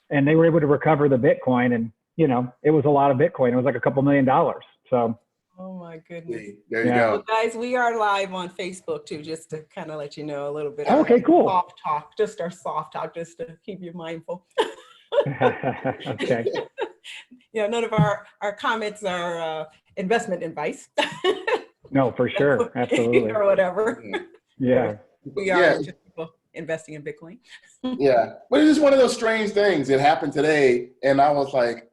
and they were able to recover the Bitcoin, and it was a lot of Bitcoin. It was like a couple $1 million. So. Oh my goodness. There you go. Well, guys, we are live on Facebook too, just to kind of let you know a little bit. Okay, cool. Soft talk, just our soft talk, just to keep you mindful. Okay. None of our comments are investment advice. No, for sure. Absolutely. Or whatever. Yeah. We are just people investing in Bitcoin. Yeah. But it's just one of those strange things that happened today. And I was like,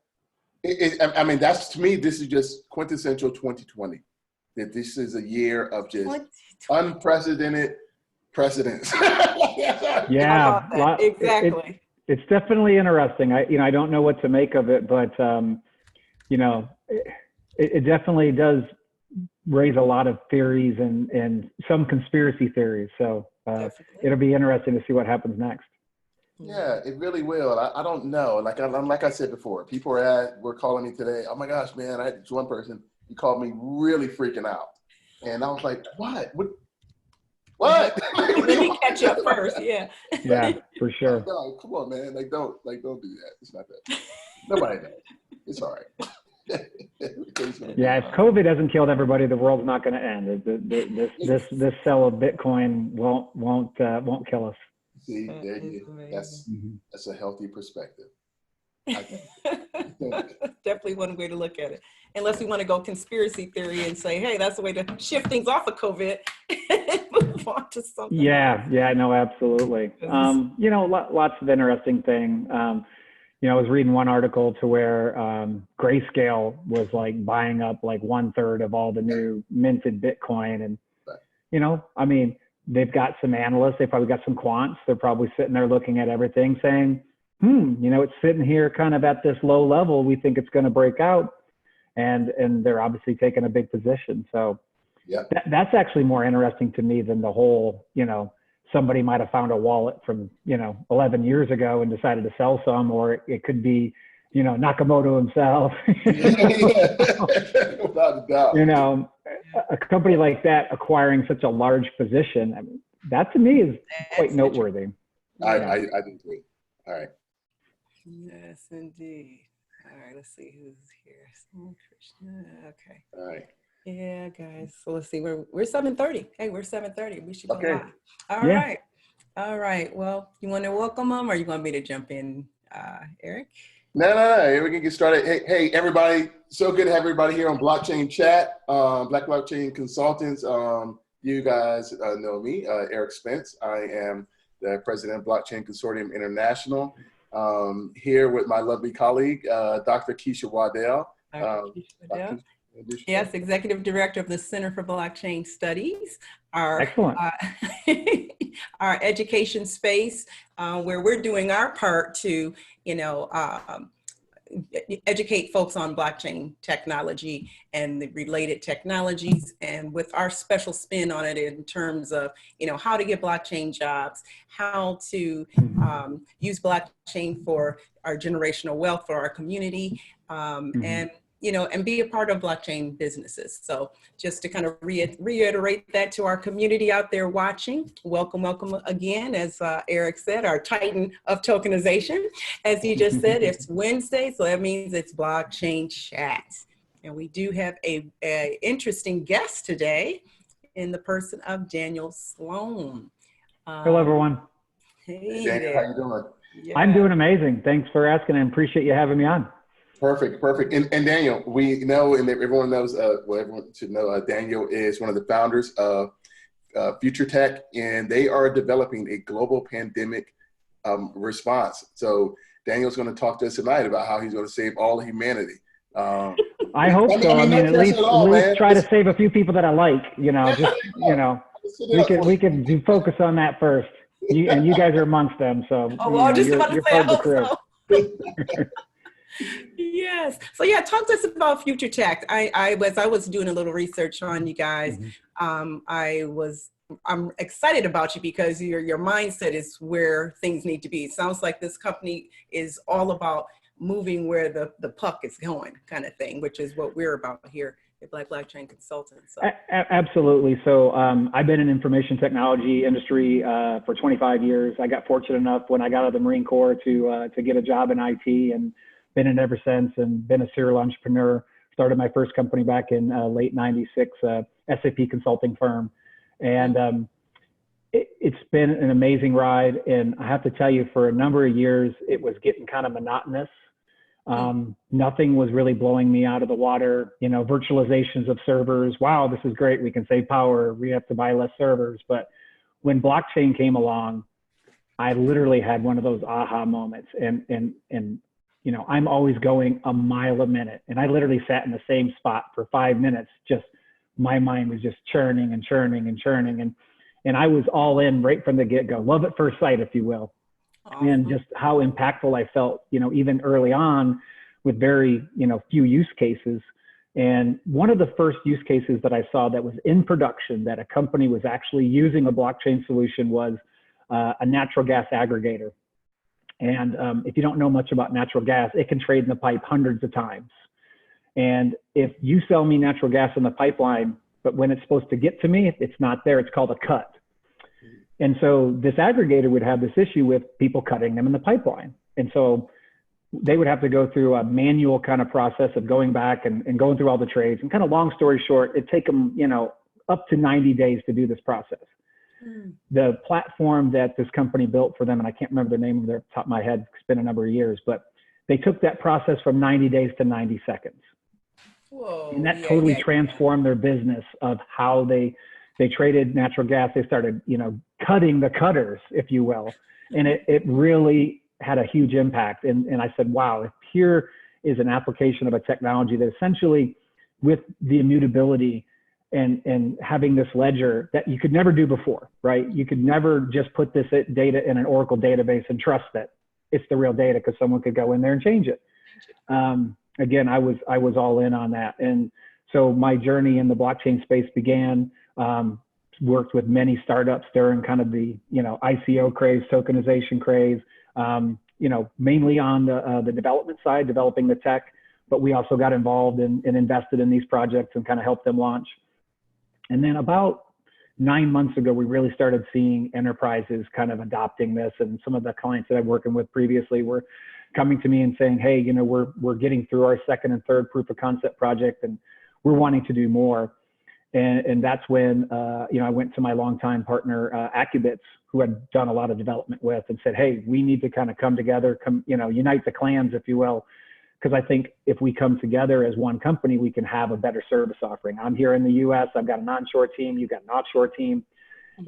I mean, that's, to me, this is just quintessential 2020. That this is a year of just unprecedented precedents. Yeah. Exactly. It's definitely interesting. I don't know what to make of it, but it definitely does raise a lot of theories and some conspiracy theories. So it'll be interesting to see what happens next. Yeah, it really will. I don't know. Like I said before, people were calling me today. Oh my gosh, man! I had one person. He called me really freaking out, and I was like, "What? What?" Let me catch up first. Yeah. Yeah, for sure. No, come on, man! Don't do that. It's not that. Nobody knows. It's all right. Yeah, if COVID hasn't killed everybody, the world's not going to end. This sell of Bitcoin won't kill us. See, that's a healthy perspective. Definitely one way to look at it. Unless we want to go conspiracy theory and say, hey, that's the way to shift things off of COVID and move on to something. Yeah, no, absolutely. Lots of interesting thing. I was reading one article to where Grayscale was like buying up like 1/3 of all the new minted Bitcoin. And, they've got some analysts, they probably got some quants. They're probably sitting there looking at everything saying, it's sitting here kind of at this low level. We think it's going to break out. And they're obviously taking a big position. So that's actually more interesting to me than the whole, somebody might have found a wallet from, 11 years ago and decided to sell some, or it could be, Nakamoto himself. Without a doubt. A company like that acquiring such a large position, I mean, that to me is quite noteworthy. I do agree. All right. Yes, indeed. All right, let's see who's here. Okay. All right. Yeah, guys. So let's see. We're 7:30. Hey, we're 7:30. We should go live. All right. Well, you want to welcome them, or you want me to jump in, Eric? No. We can get started. Hey, everybody. So good to have everybody here on Blockchain Chat, Black Blockchain Consultants. You guys know me, Eric Spence. I am the president of Blockchain Consortium International. Here with my lovely colleague, Dr. Keisha Waddell. Yes, Executive Director of the Center for Blockchain Studies. Excellent. Our education space, where we're doing our part to, educate folks on blockchain technology and the related technologies, and with our special spin on it in terms of, how to get blockchain jobs, how to use blockchain for our generational wealth for our community, and be a part of blockchain businesses. So just to kind of reiterate that to our community out there watching, welcome again, as Eric said, our titan of tokenization. As he just said, it's Wednesday, so that means it's Blockchain Chat. And we do have a interesting guest today in the person of Daniel Sloan. Hello, everyone. Hey, Daniel, how you doing? Yeah. I'm doing amazing. Thanks for asking. I appreciate you having me on. Perfect. And Daniel, we know, and everyone knows, everyone should know, Daniel is one of the founders of Future Tech, and they are developing a global pandemic response. So Daniel's going to talk to us tonight about how he's going to save all of humanity. I hope so. I mean, at least try to save a few people that I like, we can focus on that first. And you guys are amongst them. So you're part of the crew. Yes. So talk to us about Future Tech. I was doing a little research on you guys. I'm excited about you because your mindset is where things need to be. It sounds like this company is all about moving where the puck is going, kind of thing, which is what we're about here Black Blockchain Consultants. So. Absolutely. So I've been in information technology industry for 25 years. I got fortunate enough when I got out of the Marine Corps to get a job in IT, and been in ever since, and been a serial entrepreneur. Started my first company back in late '96, SAP consulting firm. And it's been an amazing ride. And I have to tell you, for a number of years, it was getting kind of monotonous. Nothing was really blowing me out of the water. You know, virtualizations of servers. Wow, this is great. We can save power. We have to buy less servers. But when blockchain came along, I literally had one of those aha moments. And you know, I'm always going a mile a minute. And I literally sat in the same spot for 5 minutes. Just my mind was just churning and churning and churning. And I was all in right from the get-go. Love at first sight, if you will. Awesome. And just how impactful I felt, you know, even early on with very, you know, few use cases. And one of the first use cases that I saw that was in production, that a company was actually using a blockchain solution, was a natural gas aggregator. And if you don't know much about natural gas, it can trade in the pipe hundreds of times. And if you sell me natural gas in the pipeline, but when it's supposed to get to me, if it's not there, it's called a cut. And so this aggregator would have this issue with people cutting them in the pipeline. And so they would have to go through a manual kind of process of going back and going through all the trades. And kind of long story short, it'd take them, you know, up to 90 days to do this process. The platform that this company built for them, and I can't remember the name of their top of my head, it's been a number of years, but they took that process from 90 days to 90 seconds. Whoa, and that totally transformed their business of how they traded natural gas. They started, you know, cutting the cutters, if you will. And it really had a huge impact. And I said, wow, if here is an application of a technology that essentially, with the immutability and having this ledger that you could never do before, right? You could never just put this data in an Oracle database and trust that it's the real data, because someone could go in there and change it. Again, I was all in on that. And so my journey in the blockchain space began, worked with many startups during kind of the, you know, ICO craze, tokenization craze, you know, mainly on the development side, developing the tech, but we also got involved and invested in these projects and kind of helped them launch. And then about 9 months ago, we really started seeing enterprises kind of adopting this, and some of the clients that I've working with previously were coming to me and saying, hey, you know, we're getting through our second and third proof of concept project, and we're wanting to do more. And that's when, you know, I went to my longtime partner, Accubits, who had done a lot of development with, and said, hey, we need to kind of come together, you know, unite the clans, if you will. Because I think if we come together as one company, we can have a better service offering. I'm here in the US, I've got an onshore team, you've got an offshore team.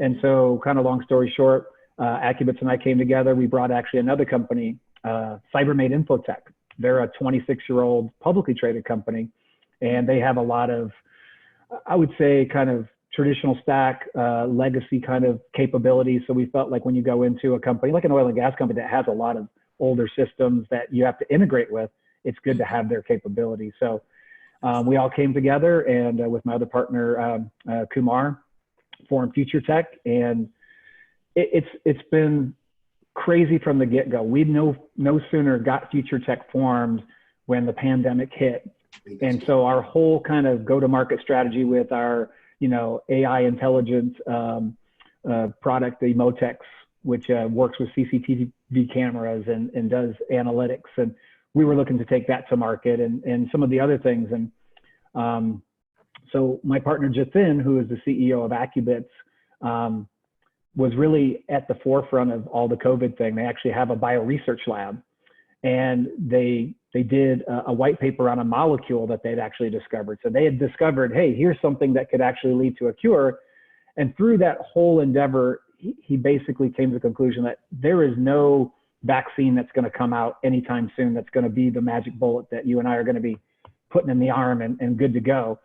And so kind of long story short, Accubits and I came together. We brought actually another company, Cybermate Infotech. They're a 26-year-old publicly traded company. And they have a lot of, I would say, kind of traditional stack, legacy kind of capabilities. So we felt like when you go into a company, like an oil and gas company that has a lot of older systems that you have to integrate with, it's good to have their capabilities. So we all came together, and with my other partner, Kumar, formed Future Tech. And it's been crazy from the get-go. We no sooner got Future Tech formed when the pandemic hit. And so our whole kind of go-to-market strategy with our, you know, AI intelligence product, the Emotex, which works with CCTV cameras and does analytics. And we were looking to take that to market and some of the other things. And so my partner, Jathin, who is the CEO of Accubits, was really at the forefront of all the COVID thing. They actually have a bioresearch lab, and they did a white paper on a molecule that they'd actually discovered. So they had discovered, hey, here's something that could actually lead to a cure. And through that whole endeavor, he basically came to the conclusion that there is no vaccine that's going to come out anytime soon that's going to be the magic bullet that you and I are going to be putting in the arm and good to go.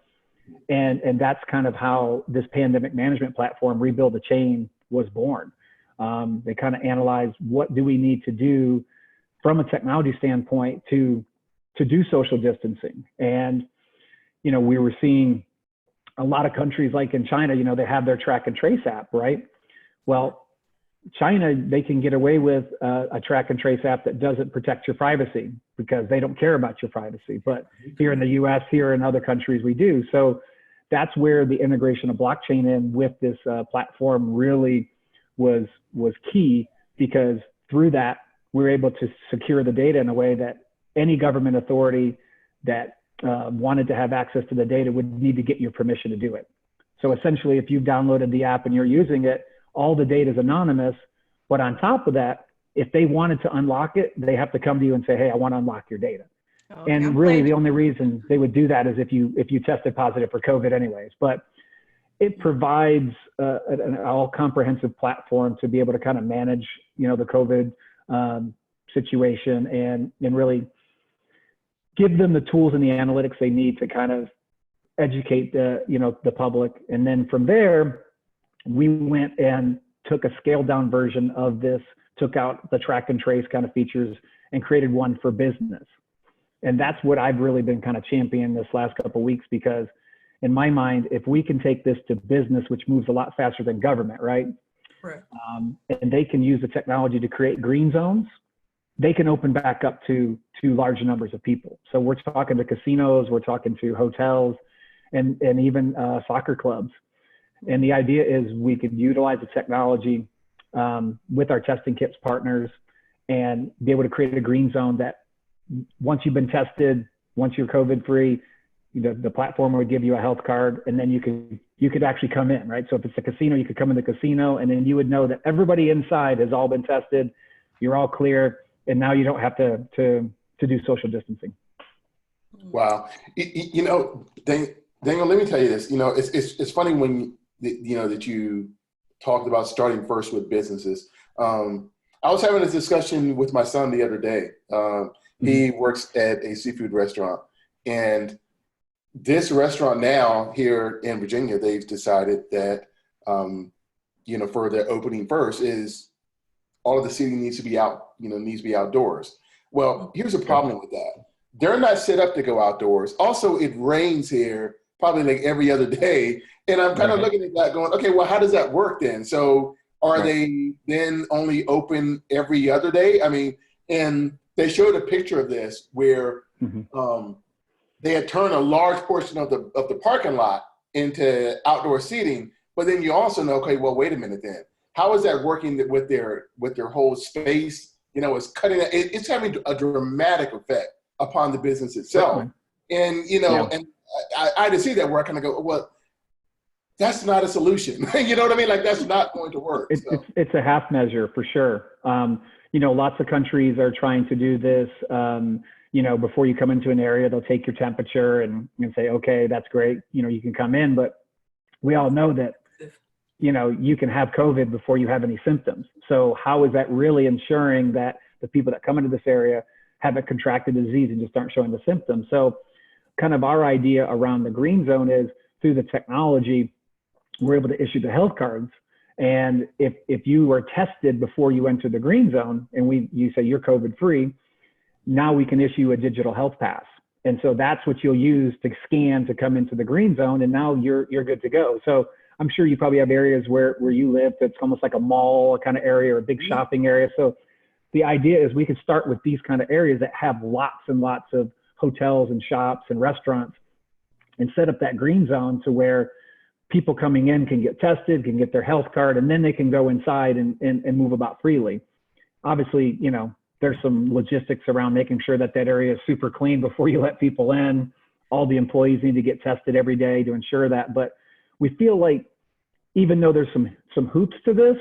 And that's kind of how this pandemic management platform, Rebuild the Chain, was born. They kind of analyzed, what do we need to do from a technology standpoint to do social distancing? And, you know, we were seeing a lot of countries like in China, you know, they have their track and trace app, right? Well, China, they can get away with a track and trace app that doesn't protect your privacy because they don't care about your privacy. But here in the US, here in other countries, we do. So that's where the integration of blockchain in with this platform really was key, because through that, we were able to secure the data in a way that any government authority that wanted to have access to the data would need to get your permission to do it. So essentially, if you've downloaded the app and you're using it, all the data is anonymous. But on top of that, if they wanted to unlock it, they have to come to you and say, hey, I want to unlock your data. Okay, and really the only reason they would do that is if you tested positive for COVID anyways. But it provides an all comprehensive platform to be able to kind of manage, the COVID situation and really give them the tools and the analytics they need to kind of educate the public. And then from there, we went and took a scaled down version of this, took out the track and trace kind of features and created one for business. And that's what I've really been kind of championing this last couple of weeks, because in my mind, if we can take this to business, which moves a lot faster than government, right? Right. And they can use the technology to create green zones, they can open back up to large numbers of people. So we're talking to casinos, we're talking to hotels, and even soccer clubs. And the idea is we could utilize the technology with our testing kits partners and be able to create a green zone that once you've been tested, once you're COVID free, the platform would give you a health card, and then you could actually come in, right? So if it's a casino, you could come in the casino, and then you would know that everybody inside has all been tested, you're all clear, and now you don't have to do social distancing. Wow. Daniel, let me tell you this. It's funny when that you talked about starting first with businesses. I was having a discussion with my son the other day. He works at a seafood restaurant, and this restaurant now here in Virginia, they've decided that, for their opening first is all of the seating needs to be outdoors. Well, here's a problem with that. They're not set up to go outdoors. Also, it rains here probably like every other day. And I'm kind of looking at that going, okay, well, how does that work then? So are they then only open every other day? I mean, and they showed a picture of this where they had turned a large portion of the parking lot into outdoor seating. But then you also know, okay, well, wait a minute then. How is that working with their whole space? It's cutting, it's having a dramatic effect upon the business itself. And, and I just see that where I kind of go, well, that's not a solution. You know what I mean? Like, that's not going to work. It's a half measure for sure. Lots of countries are trying to do this. Before you come into an area, they'll take your temperature and say, okay, that's great. You can come in, but we all know that, you can have COVID before you have any symptoms. So how is that really ensuring that the people that come into this area haven't contracted the disease and just aren't showing the symptoms? So kind of our idea around the green zone is through the technology, we're able to issue the health cards. And if you were tested before you enter the green zone and you say you're COVID free, now we can issue a digital health pass. And so that's what you'll use to scan to come into the green zone. And now you're good to go. So I'm sure you probably have areas where you live that's almost like a mall kind of area or a big shopping area. So the idea is we could start with these kind of areas that have lots and lots of hotels and shops and restaurants and set up that green zone to where people coming in can get tested, can get their health card, and then they can go inside and move about freely. Obviously, there's some logistics around making sure that area is super clean before you let people in. All the employees need to get tested every day to ensure that. But we feel like even though there's some hoops to this,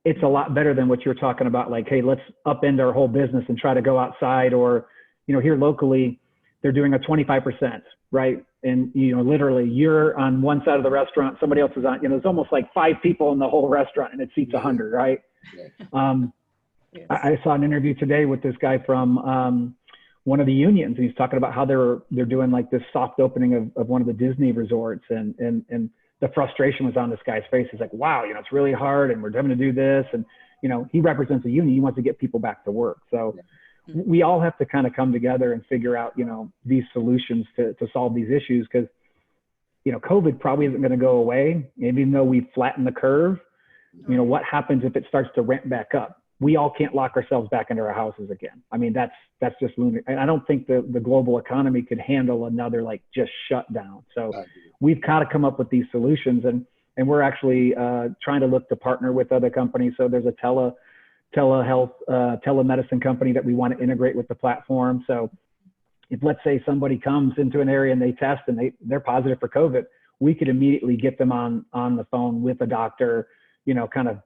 it's a lot better than what you're talking about. Like, hey, let's upend our whole business and try to go outside, or, here locally, they're doing a 25%, right? And, literally you're on one side of the restaurant, somebody else is on, it's almost like 5 people in the whole restaurant and it seats 100, right? Yes. I saw an interview today with this guy from one of the unions. He's talking about how they're doing like this soft opening of one of the Disney resorts, and the frustration was on this guy's face. He's like, wow, it's really hard and we're having to do this. And, he represents a union. He wants to get people back to work. So we all have to kind of come together and figure out, these solutions to solve these issues, because, COVID probably isn't going to go away. Even though we've flattened the curve, You know, what happens if it starts to ramp back up? We all can't lock ourselves back into our houses again. I mean, that's just lunatic. And I don't think the global economy could handle another like just shutdown. So we've got to come up with these solutions, and we're actually trying to look to partner with other companies. So there's a telehealth, telemedicine company that we want to integrate with the platform. So if, let's say, somebody comes into an area and they test and they're positive for COVID, we could immediately get them on the phone with a doctor, you know, kind of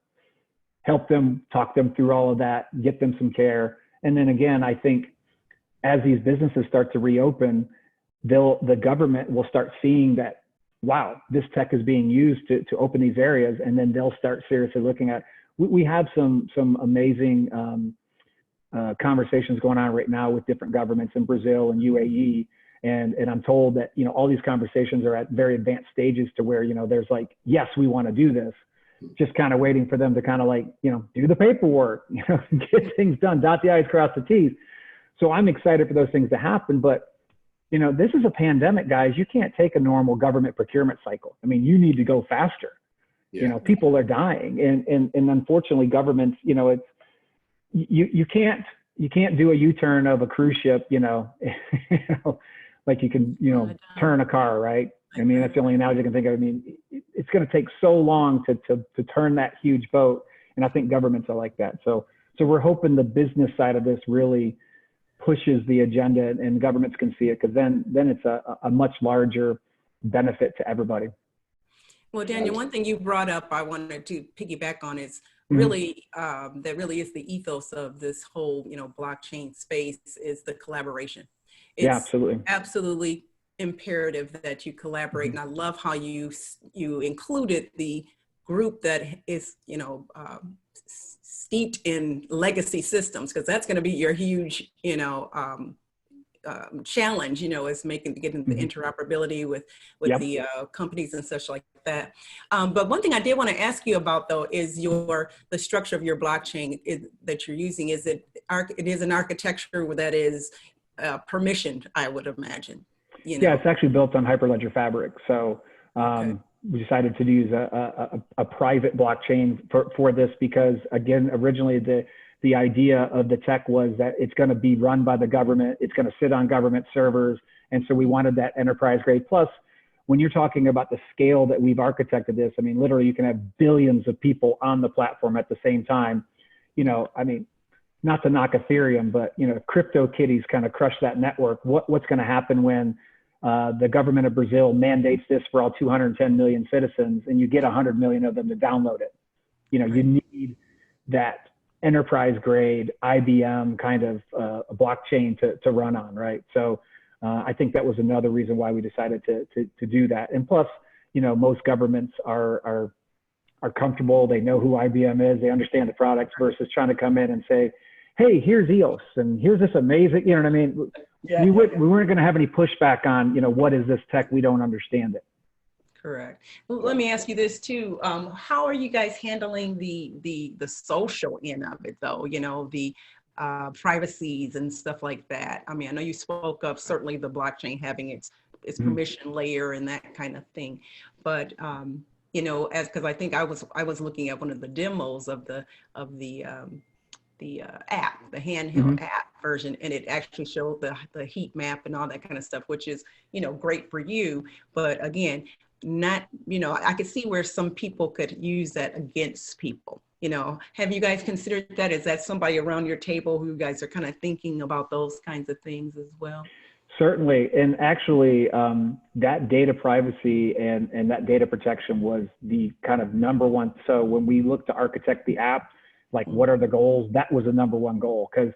help them, talk them through all of that, get them some care. And then again, I think as these businesses start to reopen, the government will start seeing that, wow, this tech is being used to open these areas. And then they'll start seriously looking at, we have some amazing conversations going on right now with different governments in Brazil and UAE. And I'm told that, you know, all these conversations are at very advanced stages to where, you know, there's like, yes, we want to do this. Just kind of waiting for them to kind of like, you know, do the paperwork, you know, get things done, dot the I's, cross the T's. So I'm excited for those things to happen. But, you know, this is a pandemic, guys. You can't take a normal government procurement cycle. I mean, you need to go faster. Yeah. You know, people are dying. And unfortunately, governments, you know, it's, you can't do a U-turn of a cruise ship, you know, like you can, you know, turn a car, right? I mean, that's the only analogy I can think of. I mean, it's going to take so long to turn that huge boat. And I think governments are like that. So we're hoping the business side of this really pushes the agenda and governments can see it, because then it's a much larger benefit to everybody. Well, Daniel, one thing you brought up I wanted to piggyback on is really, that really is the ethos of this whole, you know, blockchain space is the collaboration. It's yeah, absolutely. Absolutely imperative that you collaborate. And I love how you included the group that is, you know, steeped in legacy systems, because that's going to be your huge, you know, challenge, you know, is getting the interoperability with the companies and such like that. But one thing I did want to ask you about, though, is the structure of your blockchain that you're using. It is an architecture that is permissioned, I would imagine. You know? Yeah, it's actually built on Hyperledger Fabric. So we decided to use a private blockchain for this because, again, originally the idea of the tech was that it's going to be run by the government. It's going to sit on government servers. And so we wanted that enterprise grade. Plus, when you're talking about the scale that we've architected this, I mean, literally you can have billions of people on the platform at the same time. You know, I mean, not to knock Ethereum, but, you know, crypto kitties kind of crush that network. What's going to happen when the government of Brazil mandates this for all 210 million citizens and you get 100 million of them to download it? You know, you need that enterprise grade IBM kind of a blockchain to run on, right? So I think that was another reason why we decided to do that. And plus, you know, most governments are comfortable. They know who IBM is. They understand the products versus trying to come in and say, hey, here's EOS and here's this amazing, you know what I mean? Yeah, we weren't going to have any pushback on, you know, what is this tech? We don't understand it. Correct. Well, let me ask you this too. How are you guys handling the social end of it, though? You know, the privacies and stuff like that. I mean, I know you spoke of certainly the blockchain having its permission layer and that kind of thing, but you know, because I think I was looking at one of the demos of the app, the handheld app version, and it actually showed the heat map and all that kind of stuff, which is, you know, great for you. But again, not, you know, I could see where some people could use that against people. You know, have you guys considered that? Is that somebody around your table who you guys are kind of thinking about those kinds of things as well? Certainly. And actually, that data privacy and that data protection was the kind of number one. So when we looked to architect the app, like what are the goals? That was the number one goal. Because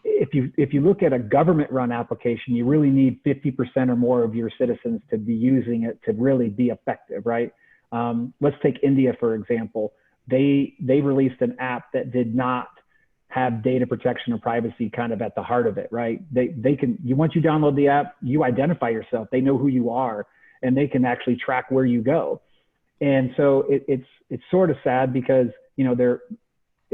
if you look at a government run application, you really need 50% or more of your citizens to be using it to really be effective, right? Let's take India, for example. They released an app that did not have data protection or privacy kind of at the heart of it, right? Once you download the app, you identify yourself. They know who you are, and they can actually track where you go. And so it's sort of sad because, you know,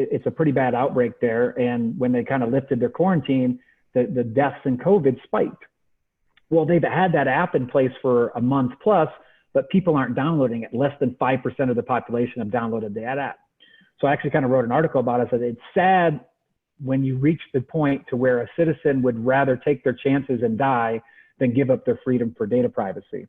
it's a pretty bad outbreak there. And when they kind of lifted their quarantine, the deaths in COVID spiked. Well, they've had that app in place for a month plus, but people aren't downloading it. Less than 5% of the population have downloaded that app. So I actually kind of wrote an article about it. I said, it's sad when you reach the point to where a citizen would rather take their chances and die than give up their freedom for data privacy.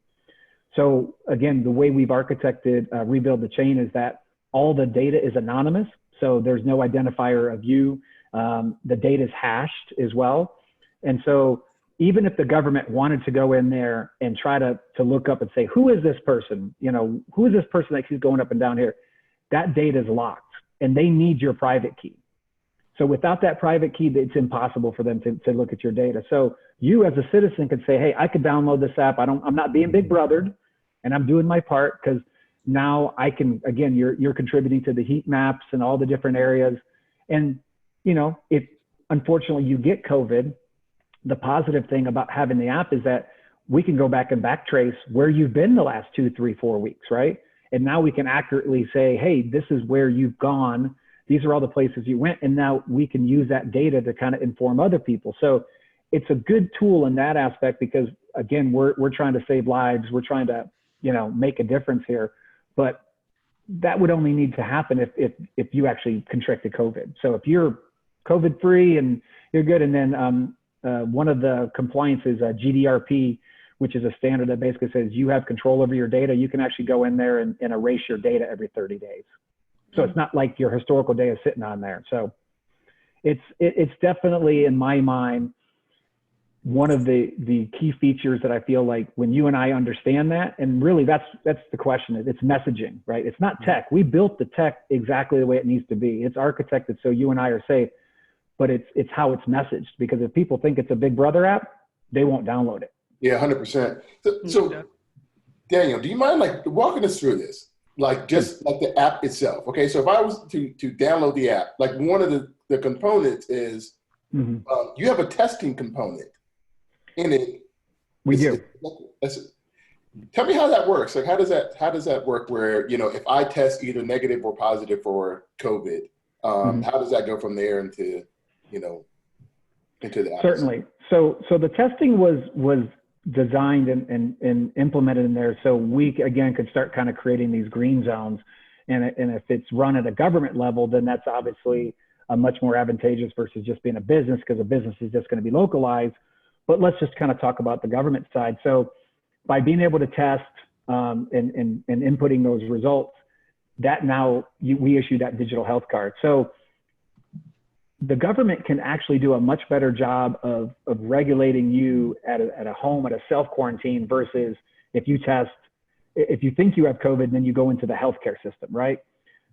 So again, the way we've architected Rebuild the Chain is that all the data is anonymous. So there's no identifier of you. The data is hashed as well. And so even if the government wanted to go in there and try to look up and say, who is this person? You know, who is this person that keeps going up and down here? That data is locked and they need your private key. So without that private key, it's impossible for them to look at your data. So you as a citizen could say, hey, I could download this app. I'm not being big brothered and I'm doing my part because now I can, again, you're contributing to the heat maps and all the different areas. And, you know, if unfortunately you get COVID, the positive thing about having the app is that we can go back and backtrace where you've been the last 2, 3, 4 weeks, right? And now we can accurately say, hey, this is where you've gone. These are all the places you went. And now we can use that data to kind of inform other people. So it's a good tool in that aspect because, again, we're trying to save lives. We're trying to, you know, make a difference here. But that would only need to happen if you actually contracted COVID. So if you're COVID free and you're good, and then one of the compliances, GDRP, which is a standard that basically says you have control over your data. You can actually go in there and erase your data every 30 days. So it's not like your historical data is sitting on there. So it's definitely, in my mind, one of the key features that I feel like when you and I understand that, and really that's the question, it's messaging, right? It's not tech. We built the tech exactly the way it needs to be. It's architected so you and I are safe, but it's how it's messaged, because if people think it's a Big Brother app, they won't download it. Yeah, 100%. So Daniel, do you mind like walking us through this? Like just like the app itself. Okay, so if I was to download the app, like one of the components is you have a testing component in it. We do. Tell me how that works. Like how does that work where, you know, if I test either negative or positive for COVID, how does that go from there into, you know, into the app? Certainly. So the testing was designed and implemented in there so we again could start kind of creating these green zones, and if it's run at a government level, then that's obviously a much more advantageous versus just being a business, because a business is just going to be localized. But let's just kind of talk about the government side. So by being able to test and inputting those results, that now we issue that digital health card. So the government can actually do a much better job of regulating you at a home, at a self-quarantine, versus if you think you have COVID, then you go into the healthcare system, right?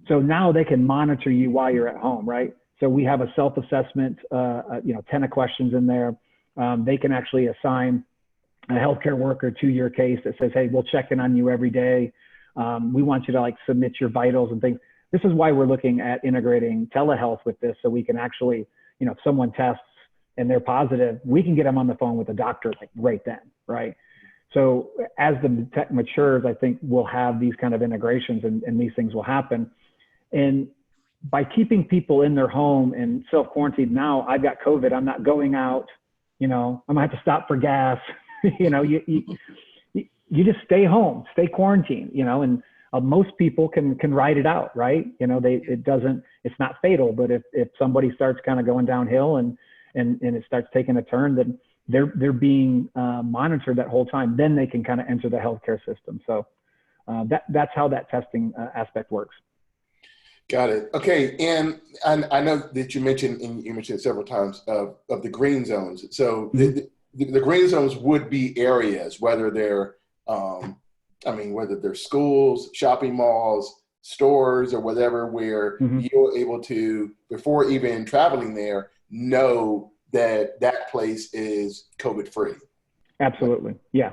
So now they can monitor you while you're at home, right? So we have a self-assessment, 10 questions in there. They can actually assign a healthcare worker to your case that says, hey, we'll check in on you every day. We want you to like submit your vitals and things. This is why we're looking at integrating telehealth with this, so we can actually, you know, if someone tests and they're positive, we can get them on the phone with a doctor like right then, right? So as the tech matures, I think we'll have these kind of integrations and these things will happen. And by keeping people in their home and self-quarantined, now I've got COVID, I'm not going out, you know, I'm gonna have to stop for gas. You know, you just stay home, stay quarantined, you know, and most people can ride it out, right? You know, it's not fatal, but if somebody starts kind of going downhill and it starts taking a turn, then they're being monitored that whole time. Then they can kind of enter the healthcare system. So that's how that testing aspect works. Got it. Okay, and I know that you mentioned it several times of the green zones. So the green zones would be areas, whether they're whether they're schools, shopping malls, stores, or whatever, where you're able to, before even traveling there, know that that place is COVID free. Absolutely. Yeah.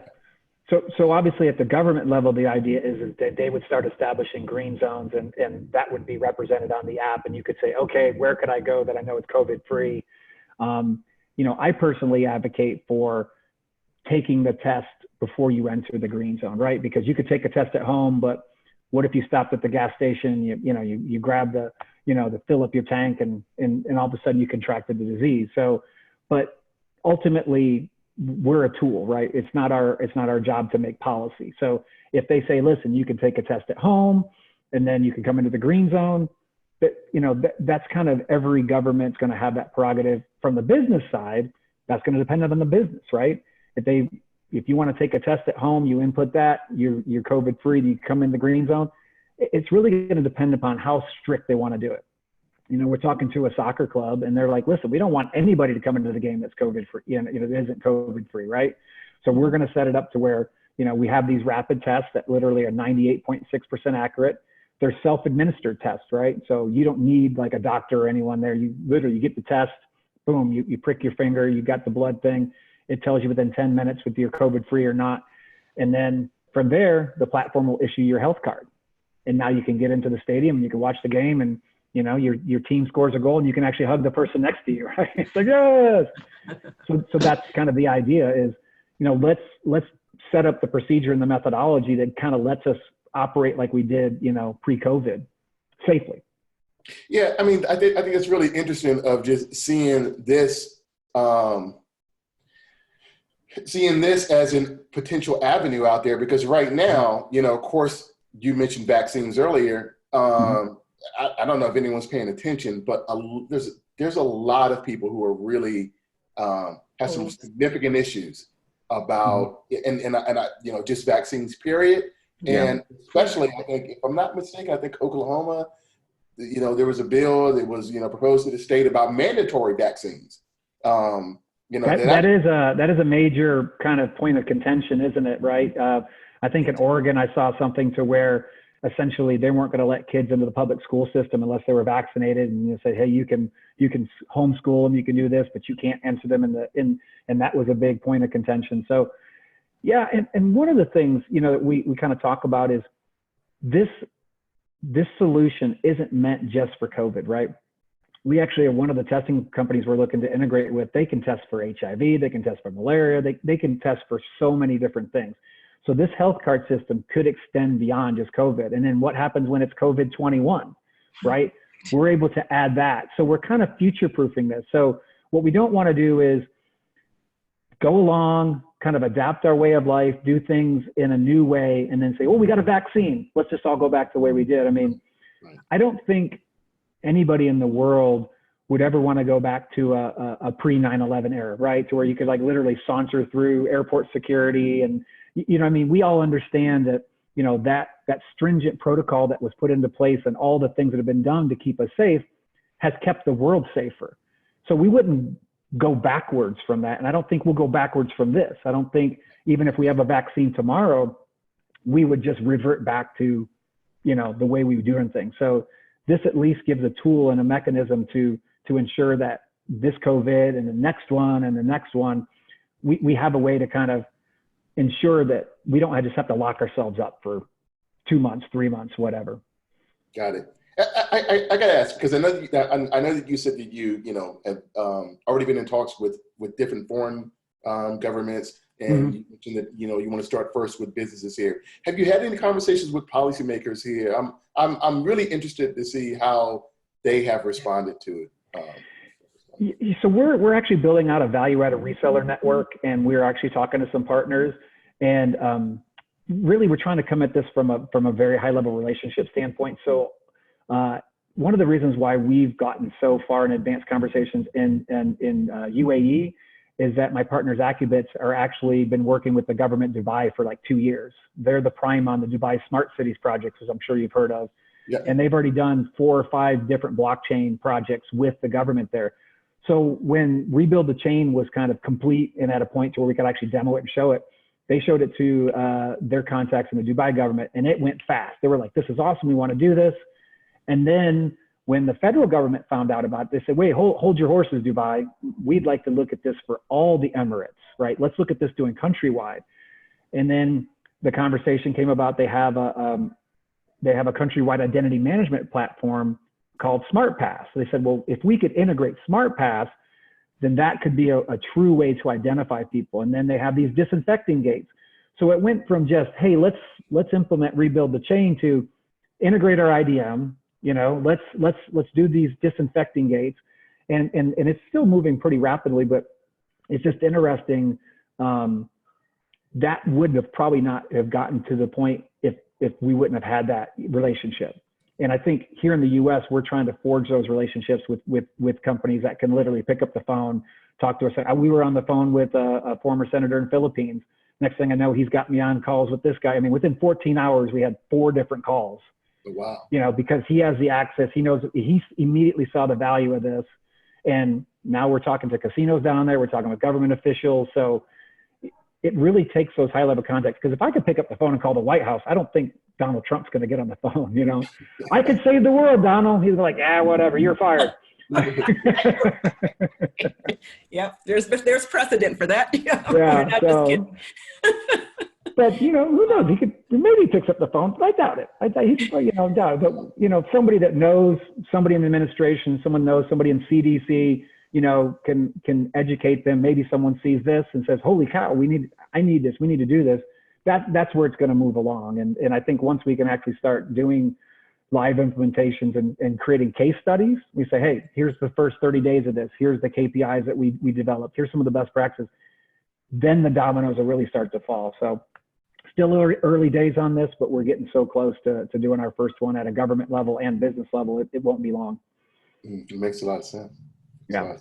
So obviously at the government level, the idea is that they would start establishing green zones, and that would be represented on the app. And you could say, okay, where could I go that I know it's COVID free? You know, I personally advocate for taking the test before you enter the green zone, right? Because you could take a test at home, but what if you stopped at the gas station, you grab the fill up your tank and all of a sudden you contracted the disease. So, but ultimately we're a tool, right? It's not our job to make policy. So if they say, listen, you can take a test at home and then you can come into the green zone, that's kind of every government's going to have that prerogative. From the business side, that's going to depend on the business, right? If you want to take a test at home, you input that, you're COVID free, you come in the green zone. It's really going to depend upon how strict they want to do it. We're talking to a soccer club and they're like, listen, we don't want anybody to come into the game that's COVID free, that isn't COVID free, right? So we're going to set it up to where, we have these rapid tests that literally are 98.6% accurate. They're self-administered tests, right? So you don't need like a doctor or anyone there. You literally, you get the test, boom, you prick your finger, you got the blood thing. It tells you within 10 minutes if you're COVID free or not. And then from there, the platform will issue your health card. And now you can get into the stadium and you can watch the game and, your team scores a goal and you can actually hug the person next to you, right? It's like, yes. So that's kind of the idea is, let's set up the procedure and the methodology that kind of lets us operate like we did, pre-COVID safely. Yeah. I mean, I think it's really interesting of just seeing this as a potential avenue out there, because right now, of course, you mentioned vaccines earlier. I don't know if anyone's paying attention, but there's a lot of people who are really have some significant issues about and just vaccines, period. And especially, I think, if I'm not mistaken, I think Oklahoma, there was a bill that was proposed to the state about mandatory vaccines. That is a major kind of point of contention, isn't it? Right? I think in Oregon, I saw something to where essentially they weren't going to let kids into the public school system unless they were vaccinated, and say, hey, you can homeschool them, you can do this, but you can't enter them and that was a big point of contention. So yeah, and one of the things that we kind of talk about is this solution isn't meant just for COVID, right? We actually are one of the testing companies we're looking to integrate with. They can test for HIV, they can test for malaria, they can test for so many different things. So this health card system could extend beyond just COVID. And then what happens when it's COVID-21, right? We're able to add that. So we're kind of future-proofing this. So what we don't want to do is go along, kind of adapt our way of life, do things in a new way, and then say, oh, we got a vaccine. Let's just all go back to the way we did. I mean, I don't think anybody in the world would ever want to go back to a pre-9/11 era, right? To where you could like literally saunter through airport security and, we all understand that, that stringent protocol that was put into place and all the things that have been done to keep us safe has kept the world safer. So we wouldn't go backwards from that. And I don't think we'll go backwards from this. I don't think even if we have a vaccine tomorrow, we would just revert back to, the way we were doing things. So this at least gives a tool and a mechanism to ensure that this COVID and the next one and the next one, we have a way to kind of ensure that we don't just have to lock ourselves up for 2 months, 3 months, whatever. Got it. I got to ask, because I know that you said that you have already been in talks with different foreign governments, and you mentioned that you want to start first with businesses here. Have you had any conversations with policymakers here? I'm really interested to see how they have responded to it. So we're actually building out a value-added reseller network, and we're actually talking to some partners, and really we're trying to come at this from a very high-level relationship standpoint. So one of the reasons why we've gotten so far in advanced conversations in UAE is that my partners Accubits are actually been working with the government Dubai for like 2 years. They're the prime on the Dubai Smart Cities projects, as I'm sure you've heard of. Yeah. And they've already done 4 or 5 different blockchain projects with the government there. So when Rebuild the Chain was kind of complete and at a point to where we could actually demo it and show it, they showed it to their contacts in the Dubai government, and it went fast. They were like, this is awesome, we want to do this. And then when the federal government found out about it, they said, wait, hold your horses, Dubai. We'd like to look at this for all the Emirates, right? Let's look at this doing countrywide. And then the conversation came about, they have a countrywide identity management platform called SmartPass. So they said, well, if we could integrate SmartPass, then that could be a true way to identify people. And then they have these disinfecting gates. So it went from just, hey, let's implement Rebuild the Chain to integrate our IDM, let's do these disinfecting gates. And it's still moving pretty rapidly, but it's just interesting that would have probably not have gotten to the point if we wouldn't have had that relationship. And I think here in the US, we're trying to forge those relationships with companies that can literally pick up the phone, talk to us. We were on the phone with a former senator in the Philippines. Next thing I know, he's got me on calls with this guy. I mean, within 14 hours, we had 4 different calls. Wow. You know, because he has the access, he knows, he immediately saw the value of this. And now we're talking to casinos down there. We're talking with government officials. So it really takes those high level contacts. Because if I could pick up the phone and call the White House, I don't think Donald Trump's going to get on the phone. You know, I could save the world, Donald. He's like, whatever, you're fired. Yep, there's precedent for that. Yeah. So, but you know, who knows? Maybe he picks up the phone, but I doubt it. He's, you know, doubt it. But you know, somebody that knows somebody in the administration, someone knows somebody in CDC, you know, can educate them. Maybe someone sees this and says, "Holy cow, I need this. We need to do this." That's where it's going to move along. And I think once we can actually start doing live implementations and creating case studies, we say, hey, here's the first 30 days of this. Here's the KPIs that we developed. Here's some of the best practices. Then the dominoes will really start to fall. So still early days on this, but we're getting so close to doing our first one at a government level and business level. It won't be long. It makes a lot of sense. Yeah.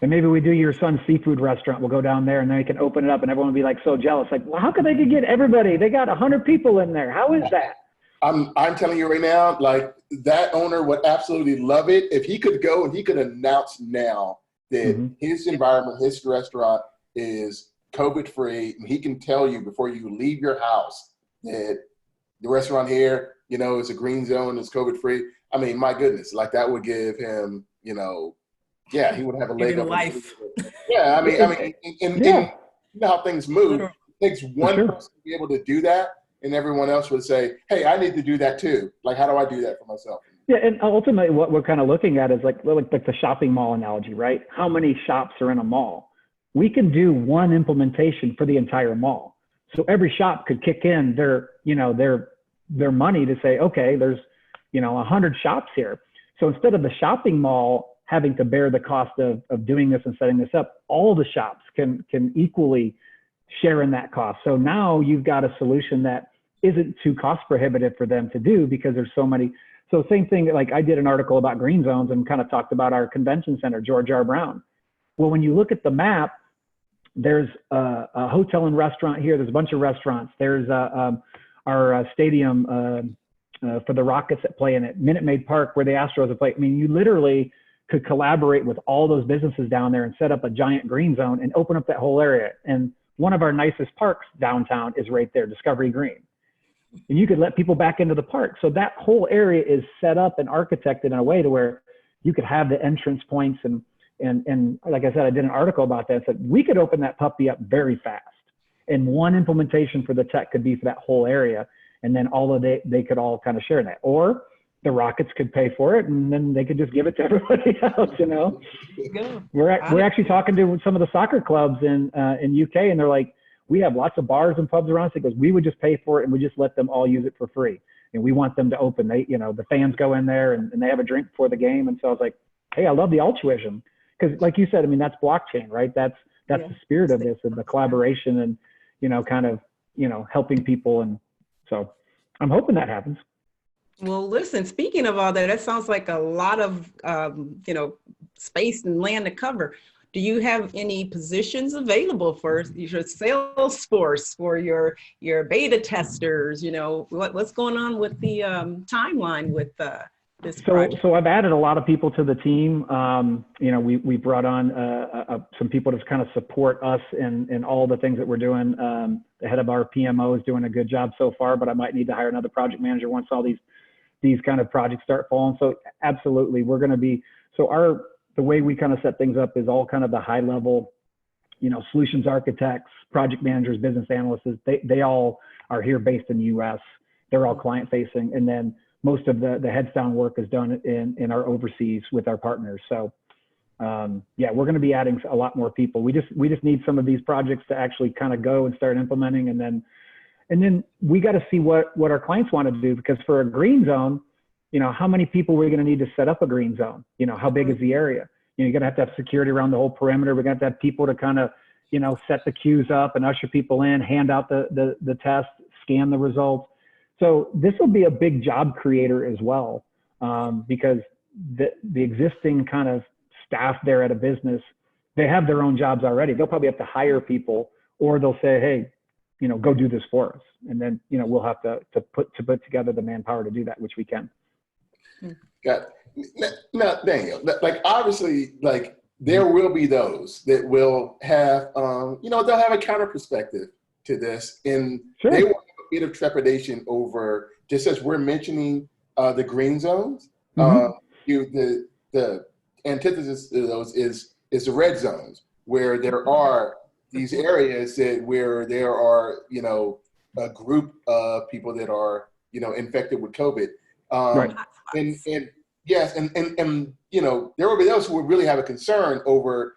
And maybe we do your son's seafood restaurant. We'll go down there and then we can open it up and everyone will be like so jealous. Like, well, how could they get everybody? They got 100 people in there. How is that? I'm telling you right now, like that owner would absolutely love it if he could go and he could announce now that his environment, his restaurant is COVID free. And he can tell you before you leave your house that the restaurant here, you know, is a green zone, it's COVID free. I mean, my goodness, like that would give him, you know, yeah, he would have a leg up. Life. Yeah, I mean, you know how things move. It takes one person to be able to do that, and everyone else would say, hey, I need to do that too. Like, how do I do that for myself? Yeah, and ultimately what we're kind of looking at is like the shopping mall analogy, right? How many shops are in a mall? We can do one implementation for the entire mall. So every shop could kick in their money to say, okay, there's, 100 shops here. So instead of the shopping mall having to bear the cost of doing this and setting this up, all the shops can equally share in that cost. So now you've got a solution that isn't too cost prohibitive for them to do because there's so many. So same thing, like I did an article about green zones and kind of talked about our convention center, George R. Brown. Well, when you look at the map, there's a hotel and restaurant here. There's a bunch of restaurants. There's our stadium for the Rockets that play in it, Minute Maid Park where the Astros play. I mean, you literally could collaborate with all those businesses down there and set up a giant green zone and open up that whole area. And one of our nicest parks downtown is right there, Discovery Green. And you could let people back into the park. So that whole area is set up and architected in a way to where you could have the entrance points. And like I said, I did an article about that. Said we could open that puppy up very fast. And one implementation for the tech could be for that whole area. And then they could all kind of share that. Or the Rockets could pay for it, and then they could just give it to everybody else. We're actually talking to some of the soccer clubs in UK, and they're like, we have lots of bars and pubs around us. It goes, we would just pay for it, and we just let them all use it for free. And we want them to open. The fans go in there and they have a drink before the game. And so I was like, hey, I love the altruism because, like you said, I mean that's blockchain, right? That's the spirit of this and the collaboration and kind of helping people. And so I'm hoping that happens. Well, listen, speaking of all that, that sounds like a lot of, space and land to cover. Do you have any positions available for your sales force, for your beta testers? What's going on with the timeline with this project? So I've added a lot of people to the team. We brought on some people to kind of support us in all the things that we're doing. The head of our PMO is doing a good job so far, but I might need to hire another project manager once all these kind of projects start falling. So absolutely, we're going to be, the way we kind of set things up is all kind of the high level, solutions architects, project managers, business analysts, they all are here based in the US. They're all client facing. And then most of the heads down work is done in our overseas with our partners. So we're going to be adding a lot more people. We just need some of these projects to actually kind of go and start implementing. And then we got to see what our clients want to do, because for a green zone, how many people we're going to need to set up a green zone? How big is the area? You're going to have security around the whole perimeter. We're going to have people to kind of, set the queues up and usher people in, hand out the test, scan the results. So this will be a big job creator as well, because the existing kind of staff there at a business, they have their own jobs already. They'll probably have to hire people, or they'll say, hey, go do this for us. And then, we'll have to put together the manpower to do that, which we can. Got it. Now, Daniel, like obviously, like there will be those that will have, they'll have a counter perspective to this, and they will have a bit of trepidation over, just as we're mentioning the green zones, the antithesis to those is the red zones, where there are these areas where there are, a group of people that are, infected with COVID. Right. And yes, and there will be those who will really have a concern over,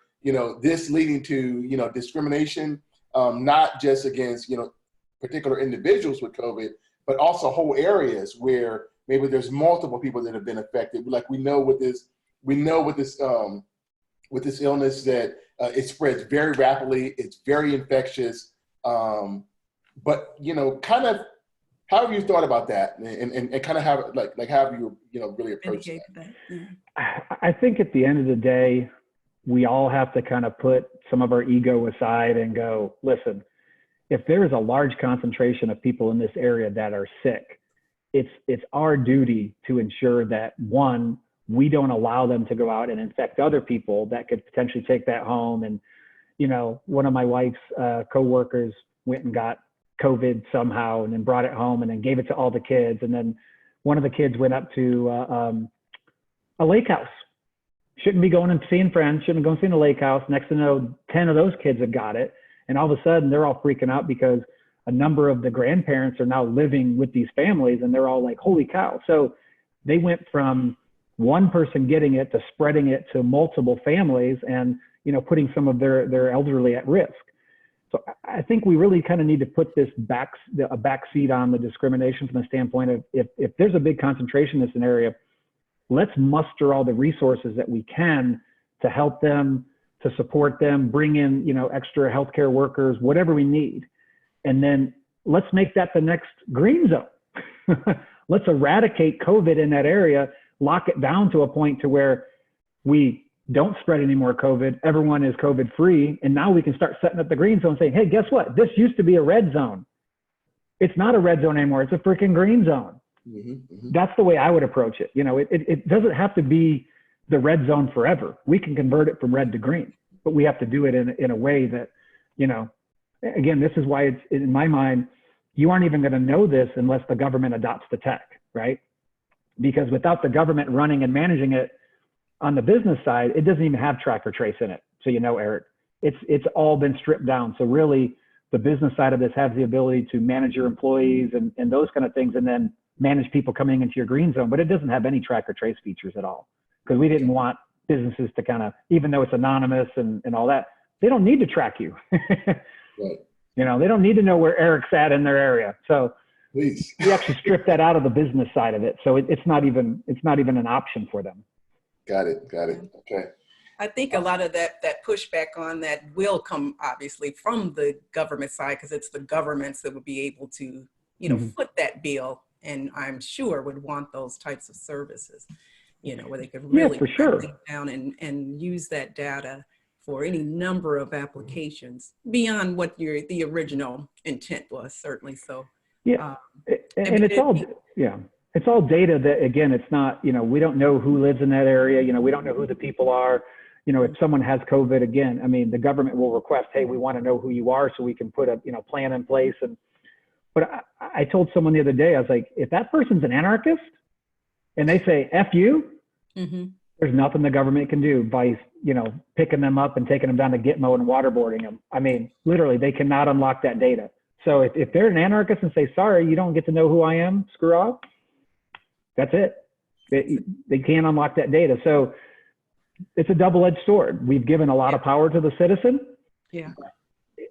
this leading to, discrimination, not just against, particular individuals with COVID, but also whole areas where maybe there's multiple people that have been affected. Like we know with this illness that it spreads very rapidly. It's very infectious. But, kind of, how have you thought about that, and kind of how have you, really approached that? I think at the end of the day, we all have to kind of put some of our ego aside and go, listen, if there is a large concentration of people in this area that are sick, it's our duty to ensure that, one, we don't allow them to go out and infect other people that could potentially take that home. And, one of my wife's coworkers went and got COVID somehow and then brought it home and then gave it to all the kids. And then one of the kids went up to a lake house. Shouldn't be going and seeing friends, shouldn't be going and seeing a lake house. Next to know, 10 of those kids had got it. And all of a sudden they're all freaking out because a number of the grandparents are now living with these families, and they're all like, holy cow. So they went from one person getting it to spreading it to multiple families and, putting some of their elderly at risk. So I think we really kind of need to put a backseat on the discrimination from the standpoint of if there's a big concentration in this area, let's muster all the resources that we can to help them, to support them, bring in, extra healthcare workers, whatever we need. And then let's make that the next green zone. Let's eradicate COVID in that area, lock it down to a point to where we don't spread any more COVID. Everyone is COVID free. And now we can start setting up the green zone saying, hey, guess what? This used to be a red zone. It's not a red zone anymore. It's a freaking green zone. That's the way I would approach it. It doesn't have to be the red zone forever. We can convert it from red to green, but we have to do it in a way that, again, this is why it's, in my mind, you aren't even going to know this unless the government adopts the tech, right? Because without the government running and managing it on the business side, it doesn't even have track or trace in it. So, Eric, it's all been stripped down. So really the business side of this has the ability to manage your employees and those kind of things, and then manage people coming into your green zone, but it doesn't have any track or trace features at all. Because we didn't want businesses to kind of, even though it's anonymous and all that, they don't need to track you. Right. They don't need to know where Eric's at in their area. So please, we actually stripped that out of the business side of it. So it's not even an option for them. Got it. Okay. I think a lot of that pushback on that will come obviously from the government side, because it's the governments that would be able to, foot that bill, and I'm sure would want those types of services, where they could really for sure down and use that data for any number of applications beyond what the original intent was, certainly. So yeah, and it's all it's all data that, again, it's not, we don't know who lives in that area. We don't know who the people are. If someone has COVID, again, I mean, the government will request, hey, we want to know who you are so we can put a, plan in place. But I told someone the other day, I was like, if that person's an anarchist and they say, F you, there's nothing the government can do by, picking them up and taking them down to Gitmo and waterboarding them. I mean, literally, they cannot unlock that data. So if they're an anarchist and say, sorry, you don't get to know who I am, screw off, that's it. They can't unlock that data. So it's a double-edged sword. We've given a lot of power to the citizen. Yeah.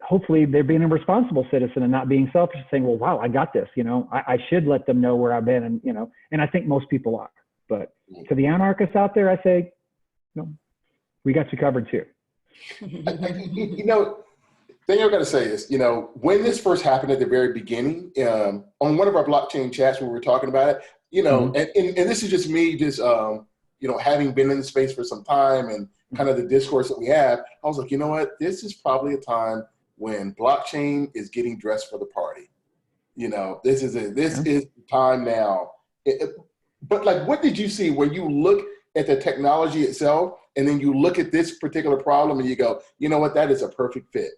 Hopefully they're being a responsible citizen and not being selfish and saying, well, wow, I got this, I should let them know where I've been. And, and I think most people are, but to the anarchists out there, I say, no, we got you covered too. thing I got to say is, when this first happened at the very beginning, on one of our blockchain chats when we were talking about it, and this is just me, having been in the space for some time and kind of the discourse that we have, I was like, you know what, this is probably a time when blockchain is getting dressed for the party. This is time now. But like, what did you see when you look at the technology itself, and then you look at this particular problem and you go, you know what, that is a perfect fit?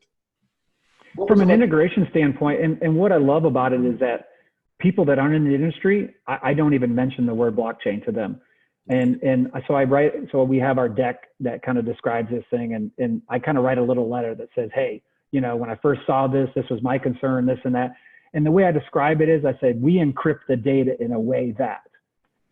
From an integration standpoint, and what I love about it is that people that aren't in the industry, I don't even mention the word blockchain to them. And so we have our deck that kind of describes this thing, and I kind of write a little letter that says, hey, when I first saw this was my concern, this and that. And the way I describe it is I said, we encrypt the data in a way that.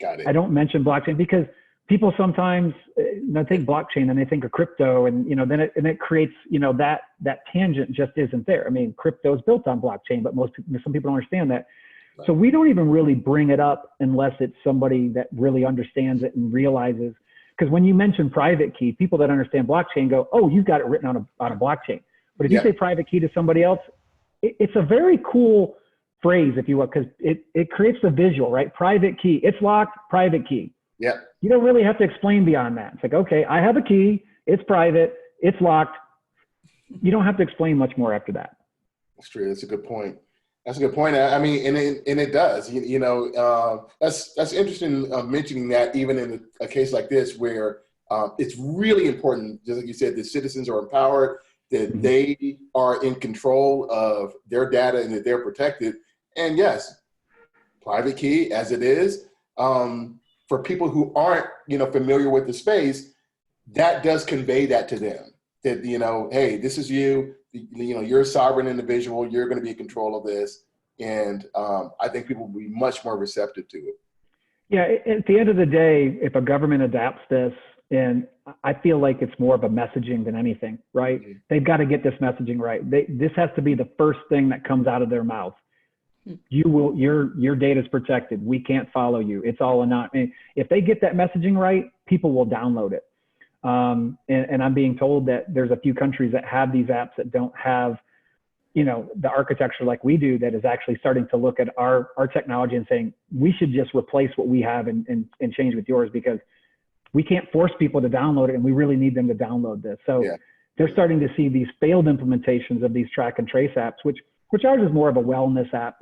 Got it. I don't mention blockchain because people sometimes think blockchain and they think of crypto, and then it creates that tangent just isn't there. I mean, crypto is built on blockchain, but some people don't understand that. Right. So we don't even really bring it up unless it's somebody that really understands it and realizes. Because when you mention private key, people that understand blockchain go, "Oh, you've got it written on a blockchain." But if you say private key to somebody else, it's a very cool phrase, if you will, because it creates the visual, right? Private key, it's locked. Private key. Yeah. You don't really have to explain beyond that. It's like, okay, I have a key, it's private, it's locked. You don't have to explain much more after that. That's true. That's a good point. That's a good point. I mean, and it does. That's interesting mentioning that even in a case like this where it's really important, just like you said, the citizens are empowered, that they are in control of their data and that they're protected. And yes, private key as it is. For people who aren't, familiar with the space, that does convey that to them. That, hey, this is you. You're a sovereign individual. You're going to be in control of this. And I think people will be much more receptive to it. Yeah, at the end of the day, if a government adapts this, and I feel like it's more of a messaging than anything, right? Mm-hmm. They've got to get this messaging right. This has to be the first thing that comes out of their mouth. Your data is protected. We can't follow you. It's all anonymous. I mean, if they get that messaging right, people will download it. And I'm being told that there's a few countries that have these apps that don't have, the architecture like we do, that is actually starting to look at our technology and saying, we should just replace what we have and change with yours, because we can't force people to download it, and we really need them to download this. So they're starting to see these failed implementations of these track and trace apps, which ours is more of a wellness app.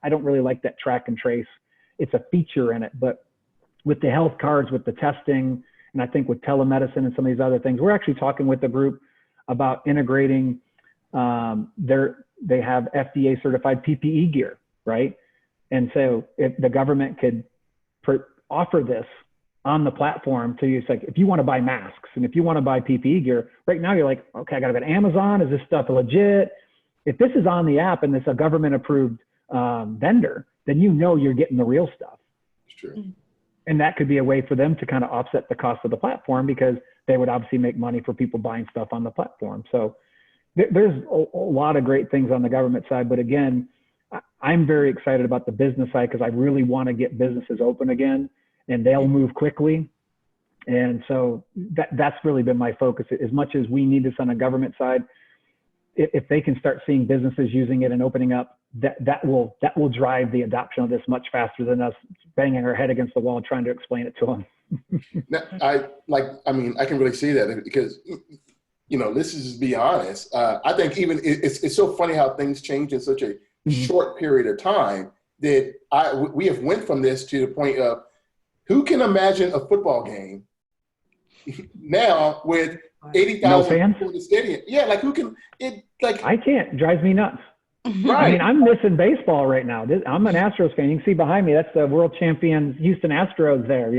I don't really like that track and trace. It's a feature in it, but with the health cards, with the testing, and I think with telemedicine and some of these other things, we're actually talking with the group about integrating they have FDA certified PPE gear, right? And so if the government could offer this on the platform to you, it's like, if you want to buy masks and if you want to buy PPE gear, right now you're like, okay, I got to go to Amazon. Is this stuff legit? If this is on the app and it's a government approved vendor, then you're getting the real stuff. It's true. And that could be a way for them to kind of offset the cost of the platform, because they would obviously make money for people buying stuff on the platform. So there's a lot of great things on the government side. But again, I'm very excited about the business side, because I really want to get businesses open again, and they'll move quickly. And so that's really been my focus. As much as we need this on the government side, if they can start seeing businesses using it and opening up, that will drive the adoption of this much faster than us banging our head against the wall trying to explain it to them. I can really see that, because, this is, to be honest, I think even it's so funny how things change in such a short period of time that we have went from this to the point of, who can imagine a football game now with 80,000 people in the stadium? Yeah, like who can it? Like I can't. It drives me nuts. Right. I mean, I'm missing baseball right now. I'm an Astros fan. You can see behind me. That's the world champion Houston Astros there.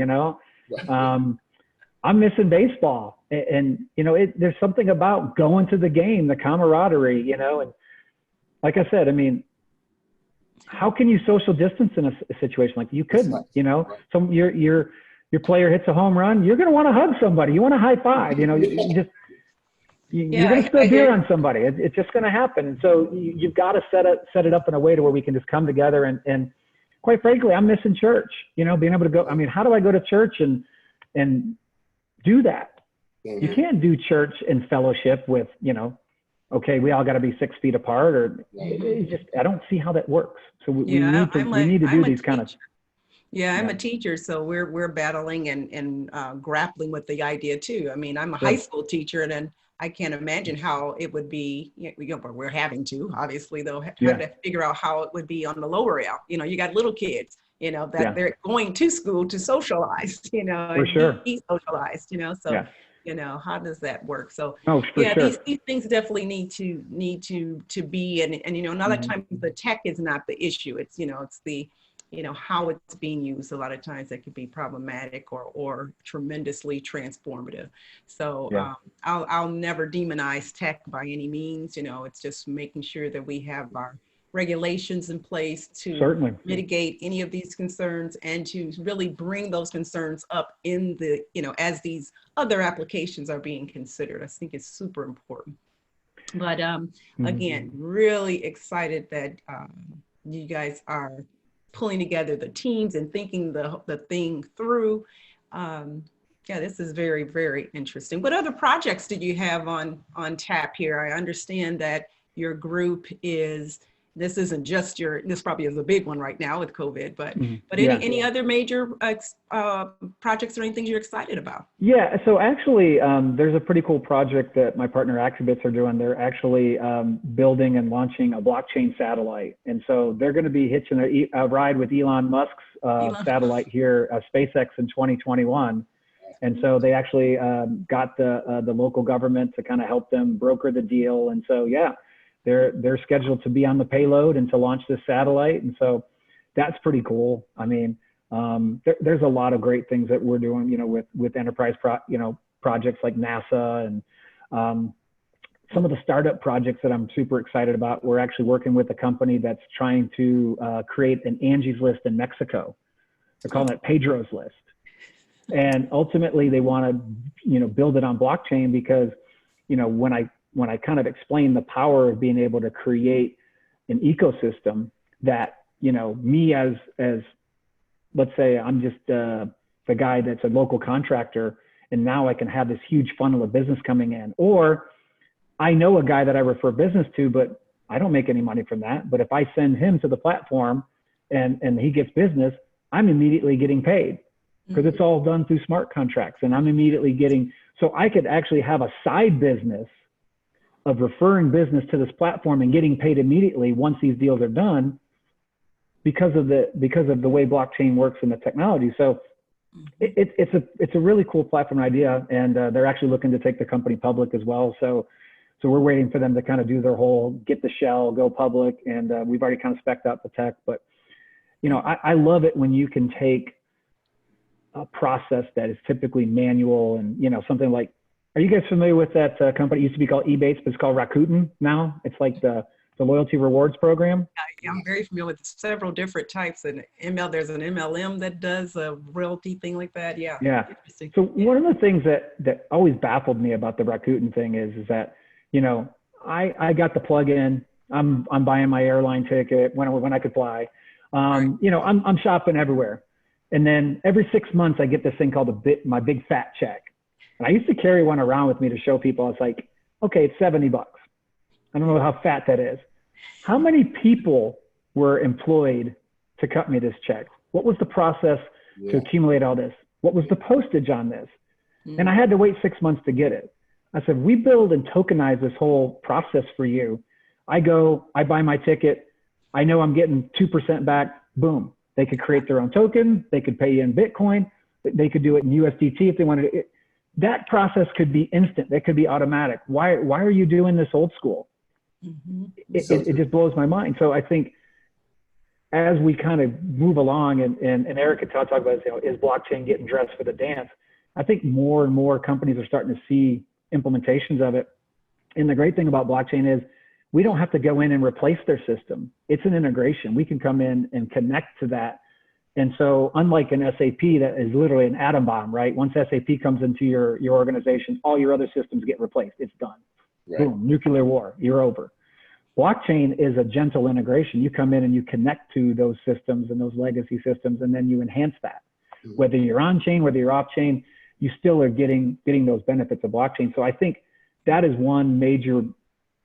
I'm missing baseball, and there's something about going to the game, the camaraderie. And like I said, I mean, how can you social distance in a situation like you couldn't? Right. Some your player hits a home run, you're going to want to hug somebody. You want to high five. You're going to spill beer on somebody. It's just going to happen. So you've got to set it up in a way to where we can just come together. And quite frankly, I'm missing church. Being able to go. I mean, how do I go to church and do that? Mm-hmm. You can't do church and fellowship with okay, we all got to be 6 feet apart, or it just, I don't see how that works. So we need to do these kind of. Yeah, I'm a teacher, so we're battling and grappling with the idea too. I mean, I'm a high school teacher, and then I can't imagine how it would be. But we're having to, obviously, though, trying to figure out how it would be on the lower end. You got little kids, that they're going to school to socialize, and be socialized, so. How does that work? So these things definitely need to be, and a lot of times the tech is not the issue. It's it's the how it's being used. A lot of times that could be problematic or tremendously transformative. So I'll never demonize tech by any means. It's just making sure that we have our regulations in place to mitigate any of these concerns and to really bring those concerns up in the, as these other applications are being considered. I think it's super important. But again, really excited that you guys are pulling together the teams and thinking the thing through. This is very, very interesting. What other projects did you have on tap here? I understand that your group this isn't just this probably is a big one right now with COVID, but any other major projects or anything you're excited about? Yeah, so actually there's a pretty cool project that my partner Accubits are doing. They're actually building and launching a blockchain satellite. And so they're going to be hitching a ride with Elon Musk's satellite here, SpaceX, in 2021. And so they actually got the local government to kind of help them broker the deal. And so, they're scheduled to be on the payload and to launch this satellite. And so that's pretty cool. I mean, there's a lot of great things that we're doing, with enterprise projects like NASA and some of the startup projects that I'm super excited about. We're actually working with a company that's trying to create an Angie's List in Mexico. They're calling it Pedro's List. And ultimately they want to, build it on blockchain because, when I kind of explain the power of being able to create an ecosystem that, me as let's say I'm just the guy that's a local contractor, and now I can have this huge funnel of business coming in, or I know a guy that I refer business to, but I don't make any money from that. But if I send him to the platform and he gets business, I'm immediately getting paid because it's all done through smart contracts, and I'm immediately getting, so I could actually have a side business of referring business to this platform and getting paid immediately once these deals are done because of the way blockchain works and the technology. So it's a really cool platform idea, and they're actually looking to take the company public as well. So we're waiting for them to kind of do their whole get the shell, go public, and we've already kind of spec'd out the tech. But I love it when you can take a process that is typically manual and something like, are you guys familiar with that company? It used to be called Ebates, but it's called Rakuten now. It's like the loyalty rewards program. Yeah, I'm very familiar with several different types. And there's an MLM that does a royalty thing like that. Yeah. Yeah. So one of the things that always baffled me about the Rakuten thing is that, I got the plug-in. I'm buying my airline ticket when I could fly. I'm shopping everywhere. And then every 6 months I get this thing called my big fat check. And I used to carry one around with me to show people. It's like, okay, it's $70. I don't know how fat that is. How many people were employed to cut me this check? What was the process to accumulate all this? What was the postage on this? And I had to wait 6 months to get it. I said, we build and tokenize this whole process for you. I buy my ticket. I know I'm getting 2% back. Boom. They could create their own token. They could pay you in Bitcoin. They could do it in USDT if they wanted to. That process could be instant. That could be automatic. Why are you doing this old school? It just blows my mind. So I think as we kind of move along, and Eric can talk about, is blockchain getting dressed for the dance? I think more and more companies are starting to see implementations of it. And the great thing about blockchain is we don't have to go in and replace their system. It's an integration. We can come in and connect to that. And so unlike an SAP that is literally an atom bomb, right? Once SAP comes into your organization, all your other systems get replaced. It's done. Right. Boom, nuclear war, you're over. Blockchain is a gentle integration. You come in and you connect to those systems and those legacy systems, and then you enhance that. Whether you're on chain, whether you're off chain, you still are getting those benefits of blockchain. So I think that is one major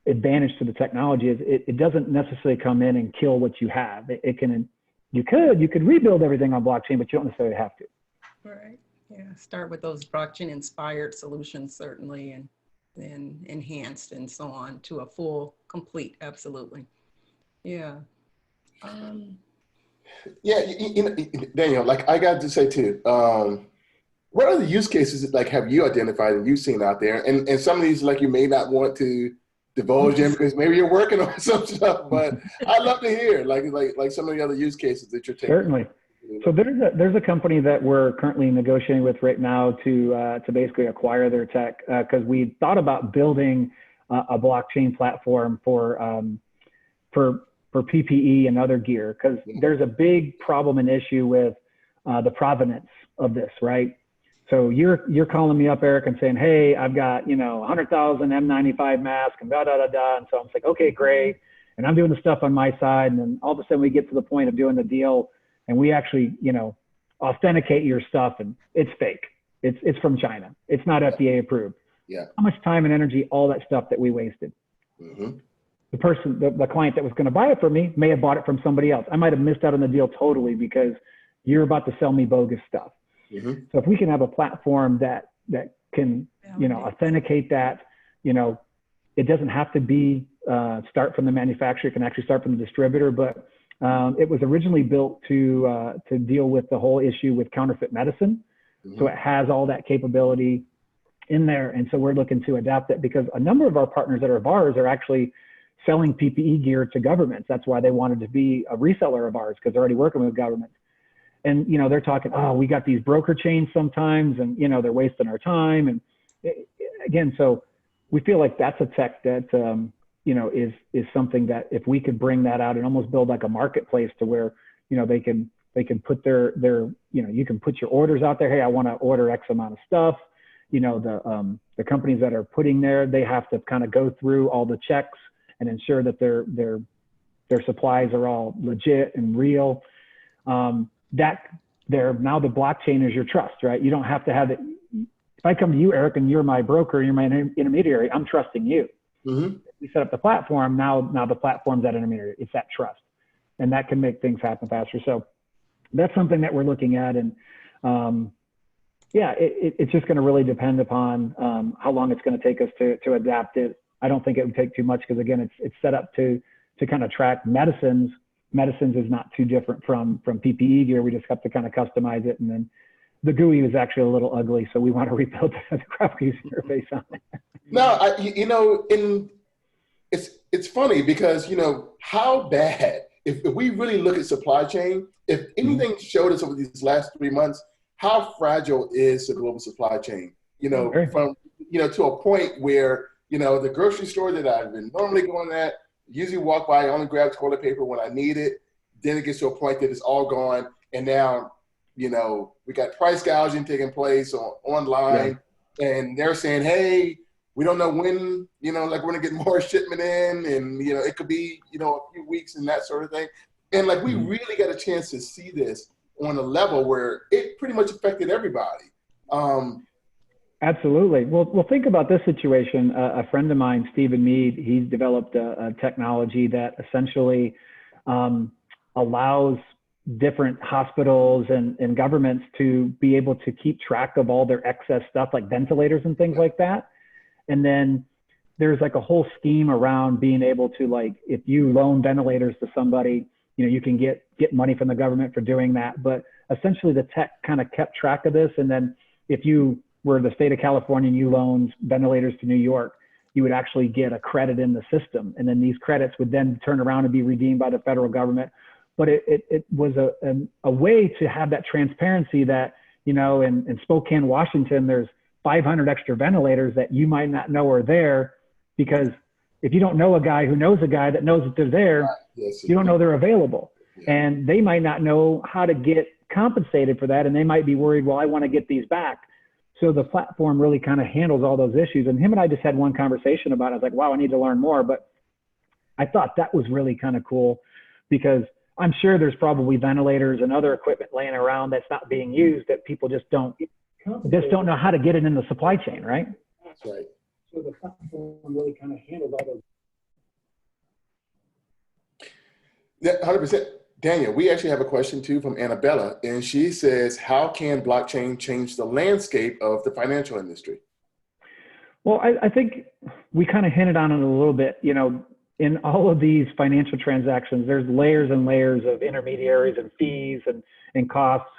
advantage to the technology is it doesn't necessarily come in and kill what you have. You could rebuild everything on blockchain, but you don't necessarily have to. Right. Yeah. Start with those blockchain inspired solutions, certainly, and then enhanced and so on to a full, complete. Absolutely. Yeah. Yeah, Daniel, like I got to say too, what are the use cases that, like, have you identified and you've seen out there? And some of these, like, you may not want to divulge in because maybe you're working on some stuff, but I'd love to hear like some of the other use cases that you're taking. Certainly. So there's a company that we're currently negotiating with right now to basically acquire their tech, because we thought about building a blockchain platform for PPE and other gear, because there's a big problem and issue with the provenance of this, right? So you're calling me up, Eric, and saying, hey, I've got 100,000 N95 masks and da da da da, and so I'm like, okay, great, and I'm doing the stuff on my side, and then all of a sudden we get to the point of doing the deal, and we actually authenticate your stuff, and it's fake. It's from China. It's not FDA approved. Yeah. How much time and energy, all that stuff that we wasted. Mm-hmm. The person, the client that was going to buy it from me may have bought it from somebody else. I might have missed out on the deal totally because you're about to sell me bogus stuff. Mm-hmm. So if we can have a platform that can, authenticate that, it doesn't have to be start from the manufacturer. It can actually start from the distributor. But it was originally built to deal with the whole issue with counterfeit medicine. Mm-hmm. So it has all that capability in there. And so we're looking to adapt it because a number of our partners that are VARs are actually selling PPE gear to governments. That's why they wanted to be a reseller of ours, because they're already working with governments. And, they're talking, oh, we got these broker chains sometimes, and, they're wasting our time. And again, so we feel like that's a tech that, is something that if we could bring that out and almost build like a marketplace to where, they can put their, you can put your orders out there. Hey, I want to order X amount of stuff. The companies that are putting there, they have to kind of go through all the checks and ensure that their supplies are all legit and real. Now the blockchain is your trust, right? You don't have to have it. If I come to you, Eric, and you're my broker, you're my intermediary, I'm trusting you. Mm-hmm. We set up the platform. Now the platform's that intermediary. It's that trust, and that can make things happen faster. So that's something that we're looking at. And it's just going to really depend upon how long it's going to take us to adapt it. I don't think it would take too much because, again, it's set up to kind of track medicines. Medicines is not too different from PPE gear. We just have to kind of customize it. And then the GUI is actually a little ugly, so we want to rebuild the graphic user interface on it. No, it's funny because, how bad, if we really look at supply chain, if anything showed us over these last 3 months, how fragile is the global supply chain, from, to a point where, the grocery store that I've been normally going at, usually walk by, I only grab toilet paper when I need it. Then it gets to a point that it's all gone. And now, we got price gouging taking place online. Yeah. And they're saying, hey, we don't know when, we're going to get more shipment in. And, it could be, a few weeks and that sort of thing. And we really got a chance to see this on a level where it pretty much affected everybody. Absolutely. Well, think about this situation. A friend of mine, Stephen Mead, he's developed a technology that essentially allows different hospitals and governments to be able to keep track of all their excess stuff, like ventilators and things like that. And then there's like a whole scheme around being able to, if you loan ventilators to somebody, you can get money from the government for doing that. But essentially the tech kind of kept track of this. And then if you were the state of California and you loaned ventilators to New York, you would actually get a credit in the system. And then these credits would then turn around and be redeemed by the federal government. But it was a way to have that transparency that, in Spokane, Washington, there's 500 extra ventilators that you might not know are there, because if you don't know a guy who knows a guy that knows that they're there, you don't know they're available. Yeah. And they might not know how to get compensated for that. And they might be worried, well, I want to get these back. So the platform really kind of handles all those issues. And him and I just had one conversation about it. I was like, wow, I need to learn more. But I thought that was really kind of cool, because I'm sure there's probably ventilators and other equipment laying around that's not being used that people just don't know how to get it in the supply chain, right? That's right. So the platform really kind of handles all those. Yeah, 100%. Daniel, we actually have a question too from Annabella, and she says, how can blockchain change the landscape of the financial industry? Well, I think we kind of hinted on it a little bit. You know, in all of these financial transactions, there's layers and layers of intermediaries and fees and costs.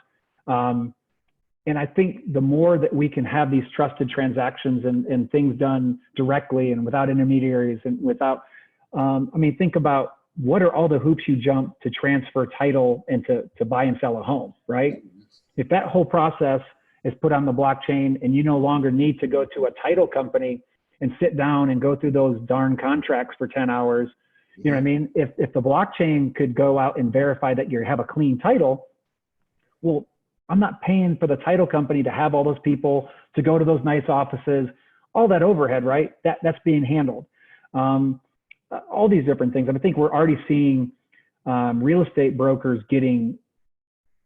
And I think the more that we can have these trusted transactions and things done directly and without intermediaries and without, I mean, think about what are all the hoops you jump to transfer title and to buy and sell a home, right? If that whole process is put on the blockchain and you no longer need to go to a title company and sit down and go through those darn contracts for 10 hours, you know what I mean? If the blockchain could go out and verify that you have a clean title, well, I'm not paying for the title company to have all those people to go to those nice offices, all that overhead, right? That's being handled. All these different things. And I think we're already seeing real estate brokers getting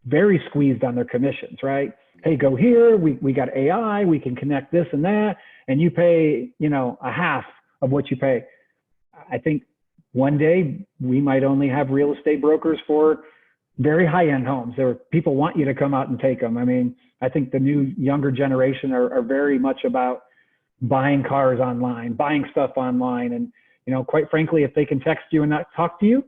very squeezed on their commissions, right? Hey, go here, we got AI, we can connect this and that, and you pay, you know, a half of what you pay. I think one day we might only have real estate brokers for very high-end homes. There people want you to come out and take them. I mean, I think the new younger generation are very much about buying cars online, buying stuff online. And, you know, quite frankly, if they can text you and not talk to you,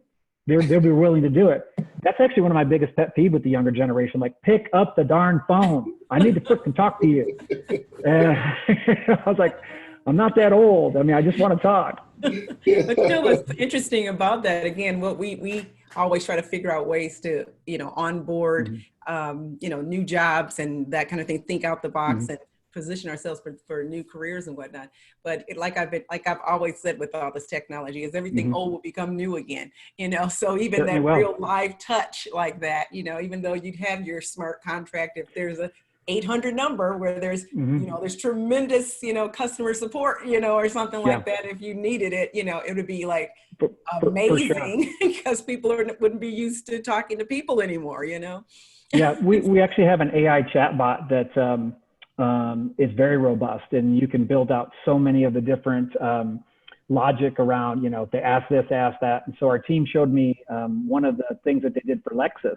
they'll be willing to do it. That's actually one of my biggest pet peeves with the younger generation. Like, pick up the darn phone. I need to freaking talk to you. I was like, I'm not that old. I mean, I just want to talk. But you know what's interesting about that, again, what we always try to figure out ways to, you know, onboard, you know, new jobs and that kind of thing, think out the box and position ourselves for new careers and whatnot. But like I've always said with all this technology, is everything old will become new again, you know? So even Certainly that real live touch like that, you know, even though you'd have your smart contract, if there's a 800 number where there's, you know, there's tremendous, you know, customer support, you know, or something like that. If you needed it, you know, it would be like amazing because people wouldn't be used to talking to people anymore, you know? Yeah, we actually have an AI chatbot that is very robust, and you can build out so many of the different logic around, you know, if they ask this, ask that. And so our team showed me one of the things that they did for Lexus,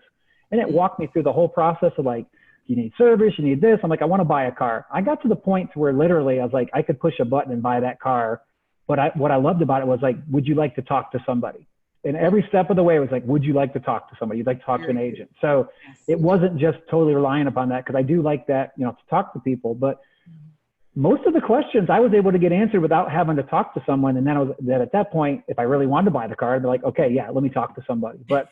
and it walked me through the whole process of like, you need service, you need this. I'm like, I want to buy a car. I got to the point to where literally I was like, I could push a button and buy that car. But what I loved about it was like, would you like to talk to somebody? And every step of the way it was like, would you like to talk to somebody? You'd like to talk to an agent. So it wasn't just totally relying upon that, because I do like that, you know, to talk to people. But most of the questions I was able to get answered without having to talk to someone. And then at that point, if I really wanted to buy the car, I'd be like, okay, yeah, let me talk to somebody. But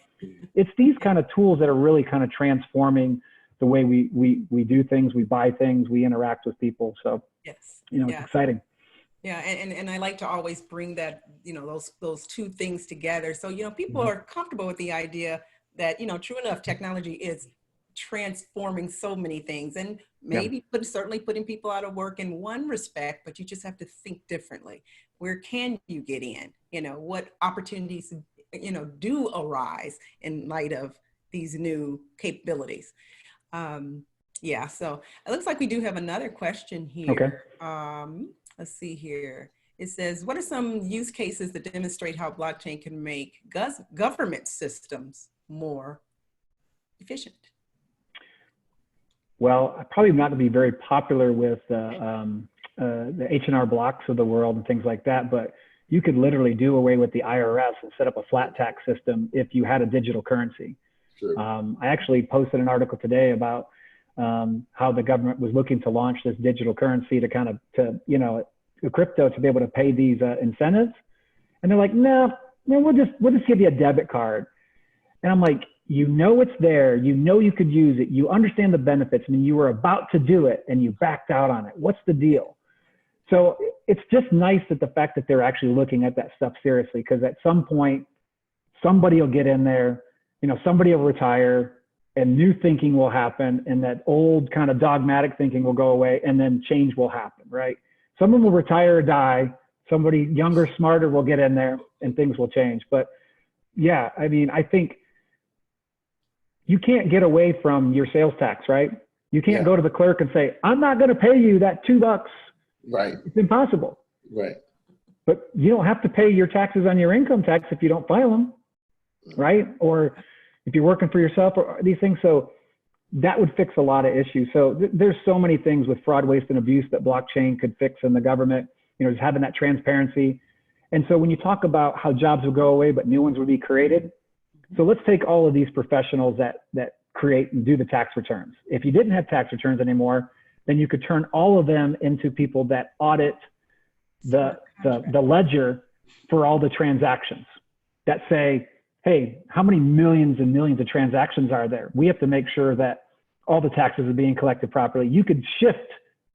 it's these kind of tools that are really kind of transforming the way we do things, we buy things, we interact with people. So, you know, it's exciting. Yeah, and I like to always bring that, you know, those two things together. So, you know, people are comfortable with the idea that, you know, true enough, technology is transforming so many things, and maybe certainly putting people out of work in one respect, but you just have to think differently. Where can you get in? You know, what opportunities, you know, do arise in light of these new capabilities? Yeah, so it looks like we do have another question here. Let's see here. It says, what are some use cases that demonstrate how blockchain can make government systems more efficient? Well, probably not to be very popular with the H&R Blocks of the world and things like that, but you could literally do away with the IRS and set up a flat tax system if you had a digital currency. Sure. I actually posted an article today about how the government was looking to launch this digital currency to you know, crypto to be able to pay these incentives. And they're like, no, we'll just give you a debit card. And I'm like, you know, it's there, you know, you could use it. You understand the benefits. I mean, you were about to do it and you backed out on it. What's the deal? So it's just nice that the fact that they're actually looking at that stuff seriously, because at some point, somebody will get in there, you know, somebody will retire, and new thinking will happen, and that old kind of dogmatic thinking will go away, and then change will happen, right? Someone will retire or die, somebody younger, smarter will get in there, and things will change. But yeah, I mean, I think you can't get away from your sales tax, right? You can't go to the clerk and say, I'm not going to pay you that $2. Right. It's impossible. Right. But you don't have to pay your taxes on your income tax if you don't file them. right? Or if you're working for yourself or these things. So that would fix a lot of issues. So there's so many things with fraud, waste, and abuse that blockchain could fix in the government, just having that transparency. And so when you talk about how jobs will go away, but new ones would be created. So let's take all of these professionals that create and do the tax returns. If you didn't have tax returns anymore, then you could turn all of them into people that audit the ledger for all the transactions that say, hey, how many millions and millions of transactions are there? We have to make sure that all the taxes are being collected properly. You could shift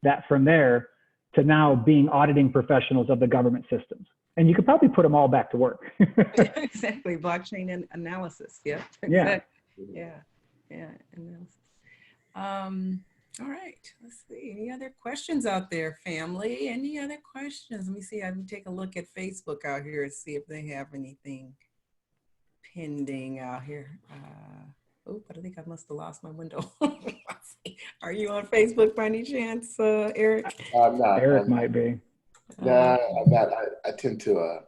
that from there to now being auditing professionals of the government systems. And you could probably put them all back to work. Exactly. Blockchain analysis. Yeah. Yeah. Yeah. Yeah. Analysis. All right. Let's see. Any other questions out there, family? Any other questions? Let me see. I'm take a look at Facebook out here and see if they have anything pending out here. But I think I must have lost my window. Let's see. Are you on Facebook by any chance, Eric? I'm not. Eric might be. Nah, I'm not. I tend to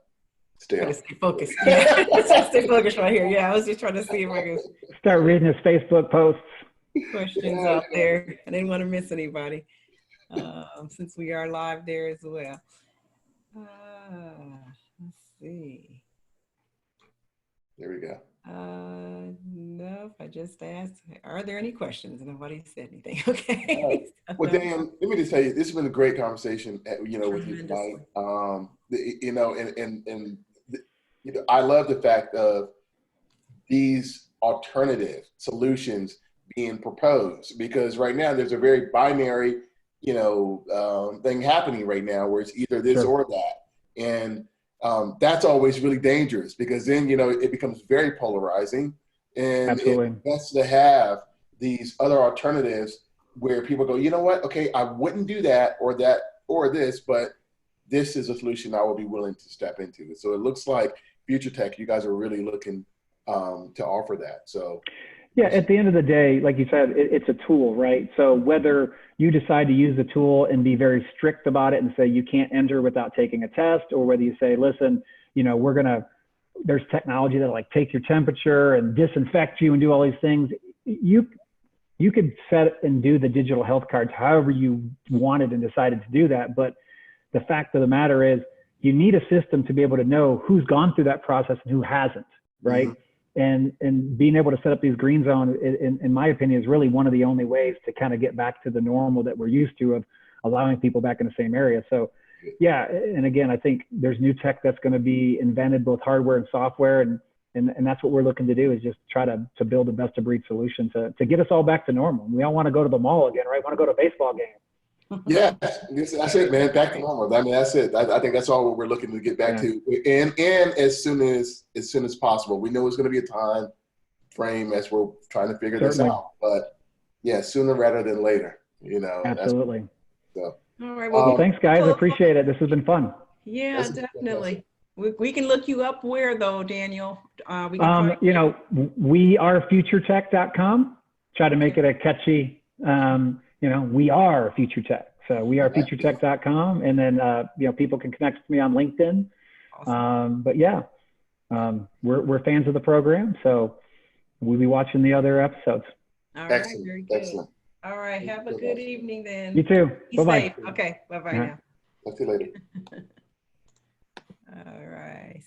stay on. Stay focused. Yeah. Stay focused right here. Yeah, I was just trying to see if I could Start reading his Facebook posts. questions out there. I didn't want to miss anybody since we are live there as well. Let's see. There we go. No, I just asked, are there any questions? Nobody said anything. Okay. Well, Dan, let me just tell you, this has been a great conversation, with you tonight. I love the fact of these alternative solutions being proposed, because right now there's a very binary, thing happening right now where it's either this or that. And that's always really dangerous, because then, it becomes very polarizing. And Absolutely. It's best to have these other alternatives where people go, you know what? Okay, I wouldn't do that or this, but this is a solution I will be willing to step into. So it looks like Future Tech, you guys are really looking to offer that. So yeah, at the end of the day, like you said, it's a tool, right? So whether you decide to use the tool and be very strict about it and say you can't enter without taking a test, or whether you say, listen, there's technology that'll like take your temperature and disinfect you and do all these things. You could set and do the digital health cards however you wanted and decided to do that. But the fact of the matter is, you need a system to be able to know who's gone through that process and who hasn't, right? Mm-hmm. And being able to set up these green zones, in my opinion, is really one of the only ways to kind of get back to the normal that we're used to of allowing people back in the same area. So yeah, and again, I think there's new tech that's going to be invented, both hardware and software, and that's what we're looking to do, is just try to build a best of breed solution to get us all back to normal. We all want to go to the mall again, right? We want to go to a baseball game. Yeah, that's it, man. Back to normal. I mean, that's it. I think that's all what we're looking to get back to, and as soon as possible. We know it's going to be a time frame as we're trying to figure this out, but yeah, sooner rather than later. Absolutely. So. All right. Well, thanks, guys. I appreciate it. This has been fun. Yeah, definitely. We can look you up where though, Daniel? We are futuretech.com. Try to make it a catchy. We are Future Tech. So we are futuretech.com, and then people can connect with me on LinkedIn. Awesome. But yeah, we're fans of the program, so we'll be watching the other episodes. All right, very good. Excellent. All right, have a good evening then. You too. Bye-bye. Okay, bye-bye now. Talk to you later. All right.